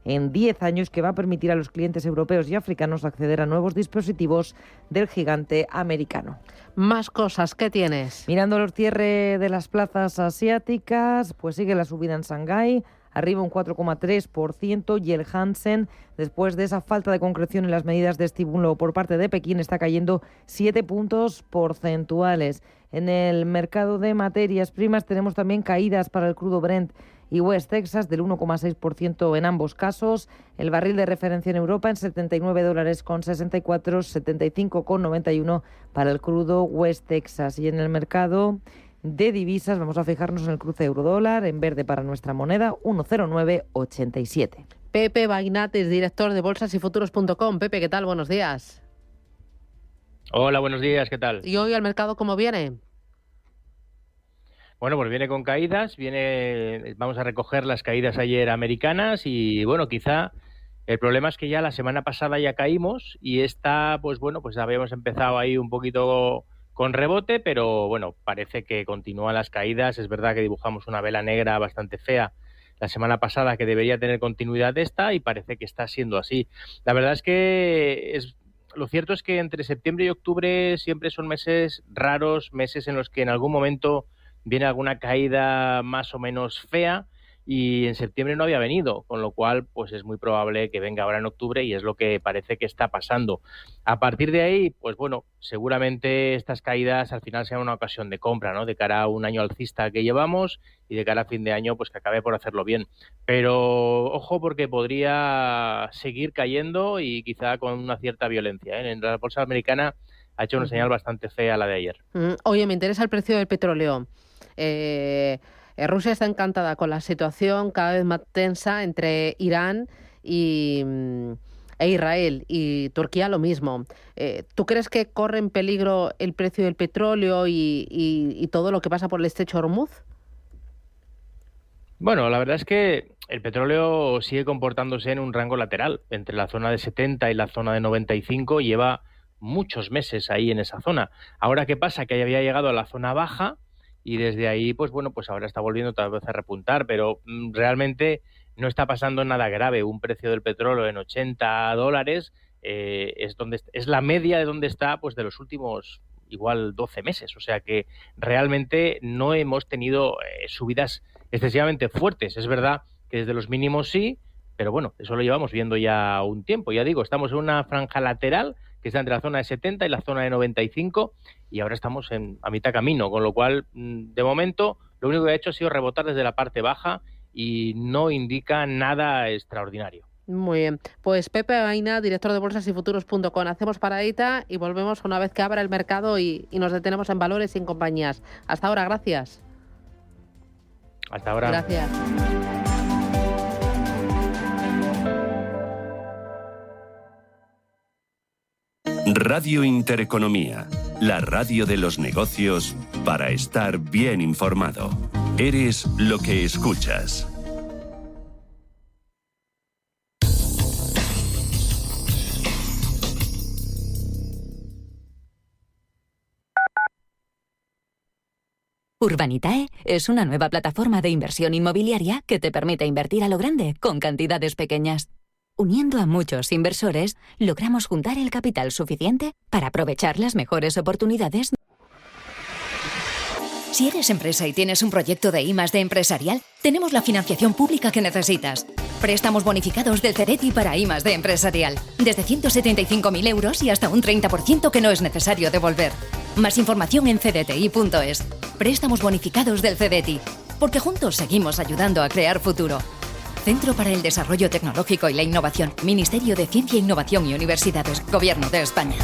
en 10 años, que va a permitir a los clientes europeos y africanos acceder a nuevos dispositivos del gigante americano. Más cosas, ¿qué tienes? Mirando el cierre de las plazas asiáticas, pues sigue la subida en Shanghái, arriba un 4,3%, y el Hansen, después de esa falta de concreción en las medidas de estímulo por parte de Pekín, está cayendo 7 puntos porcentuales. En el mercado de materias primas tenemos también caídas para el crudo Brent y West Texas del 1,6% en ambos casos. El barril de referencia en Europa en $79,64, 75,91 para el crudo West Texas. Y en el mercado de divisas vamos a fijarnos en el cruce euro-dólar, en verde para nuestra moneda, 1,0987. Pepe Bainates, director de bolsasyfuturos.com. Pepe, ¿qué tal? Buenos días. Hola, buenos días, ¿qué tal? ¿Y hoy al mercado cómo viene? Bueno, pues viene con caídas, vamos a recoger las caídas ayer americanas y bueno, quizá el problema es que ya la semana pasada ya caímos y esta, pues bueno, pues habíamos empezado ahí un poquito con rebote, pero bueno, parece que continúan las caídas. Es verdad que dibujamos una vela negra bastante fea la semana pasada que debería tener continuidad esta y parece que está siendo así. La verdad es que lo cierto es que entre septiembre y octubre siempre son meses raros, meses en los que en algún momento viene alguna caída más o menos fea y en septiembre no había venido, con lo cual pues es muy probable que venga ahora en octubre y es lo que parece que está pasando. A partir de ahí, pues bueno, seguramente estas caídas al final sean una ocasión de compra, ¿no? De cara a un año alcista que llevamos y de cara a fin de año pues que acabe por hacerlo bien. Pero ojo porque podría seguir cayendo y quizá con una cierta violencia, ¿eh? En la bolsa americana ha hecho una señal bastante fea la de ayer. Oye, me interesa el precio del petróleo. Rusia está encantada con la situación cada vez más tensa entre Irán e Israel, y Turquía lo mismo. ¿Tú crees que corre en peligro el precio del petróleo y todo lo que pasa por el estrecho de Hormuz? Bueno, la verdad es que el petróleo sigue comportándose en un rango lateral, entre la zona de 70 y la zona de 95, lleva muchos meses ahí en esa zona. Ahora, ¿qué pasa? Que había llegado a la zona baja y desde ahí, pues bueno, pues ahora está volviendo otra vez a repuntar, pero realmente no está pasando nada grave. Un precio del petróleo en $80 es la media de donde está pues de los últimos igual 12 meses. O sea que realmente no hemos tenido subidas excesivamente fuertes. Es verdad que desde los mínimos sí, pero bueno, eso lo llevamos viendo ya un tiempo. Ya digo, estamos en una franja lateral que está entre la zona de 70 y la zona de 95 y ahora estamos a mitad camino, con lo cual, de momento, lo único que ha hecho ha sido rebotar desde la parte baja y no indica nada extraordinario. Muy bien. Pues Pepe Baina, director de bolsasyfuturos.com. Hacemos paradita y volvemos una vez que abra el mercado y nos detenemos en valores y en compañías. Hasta ahora, gracias. Hasta ahora. Gracias. Radio Intereconomía, la radio de los negocios para estar bien informado. Eres lo que escuchas. Urbanitae es una nueva plataforma de inversión inmobiliaria que te permite invertir a lo grande con cantidades pequeñas. Uniendo a muchos inversores, logramos juntar el capital suficiente para aprovechar las mejores oportunidades. Si eres empresa y tienes un proyecto de I+D empresarial, tenemos la financiación pública que necesitas. Préstamos bonificados del CDTI para I+D empresarial, desde 175.000 euros y hasta un 30% que no es necesario devolver. Más información en cdti.es. Préstamos bonificados del CDTI, porque juntos seguimos ayudando a crear futuro. Centro para el Desarrollo Tecnológico y la Innovación. Ministerio de Ciencia, Innovación y Universidades. Gobierno de España.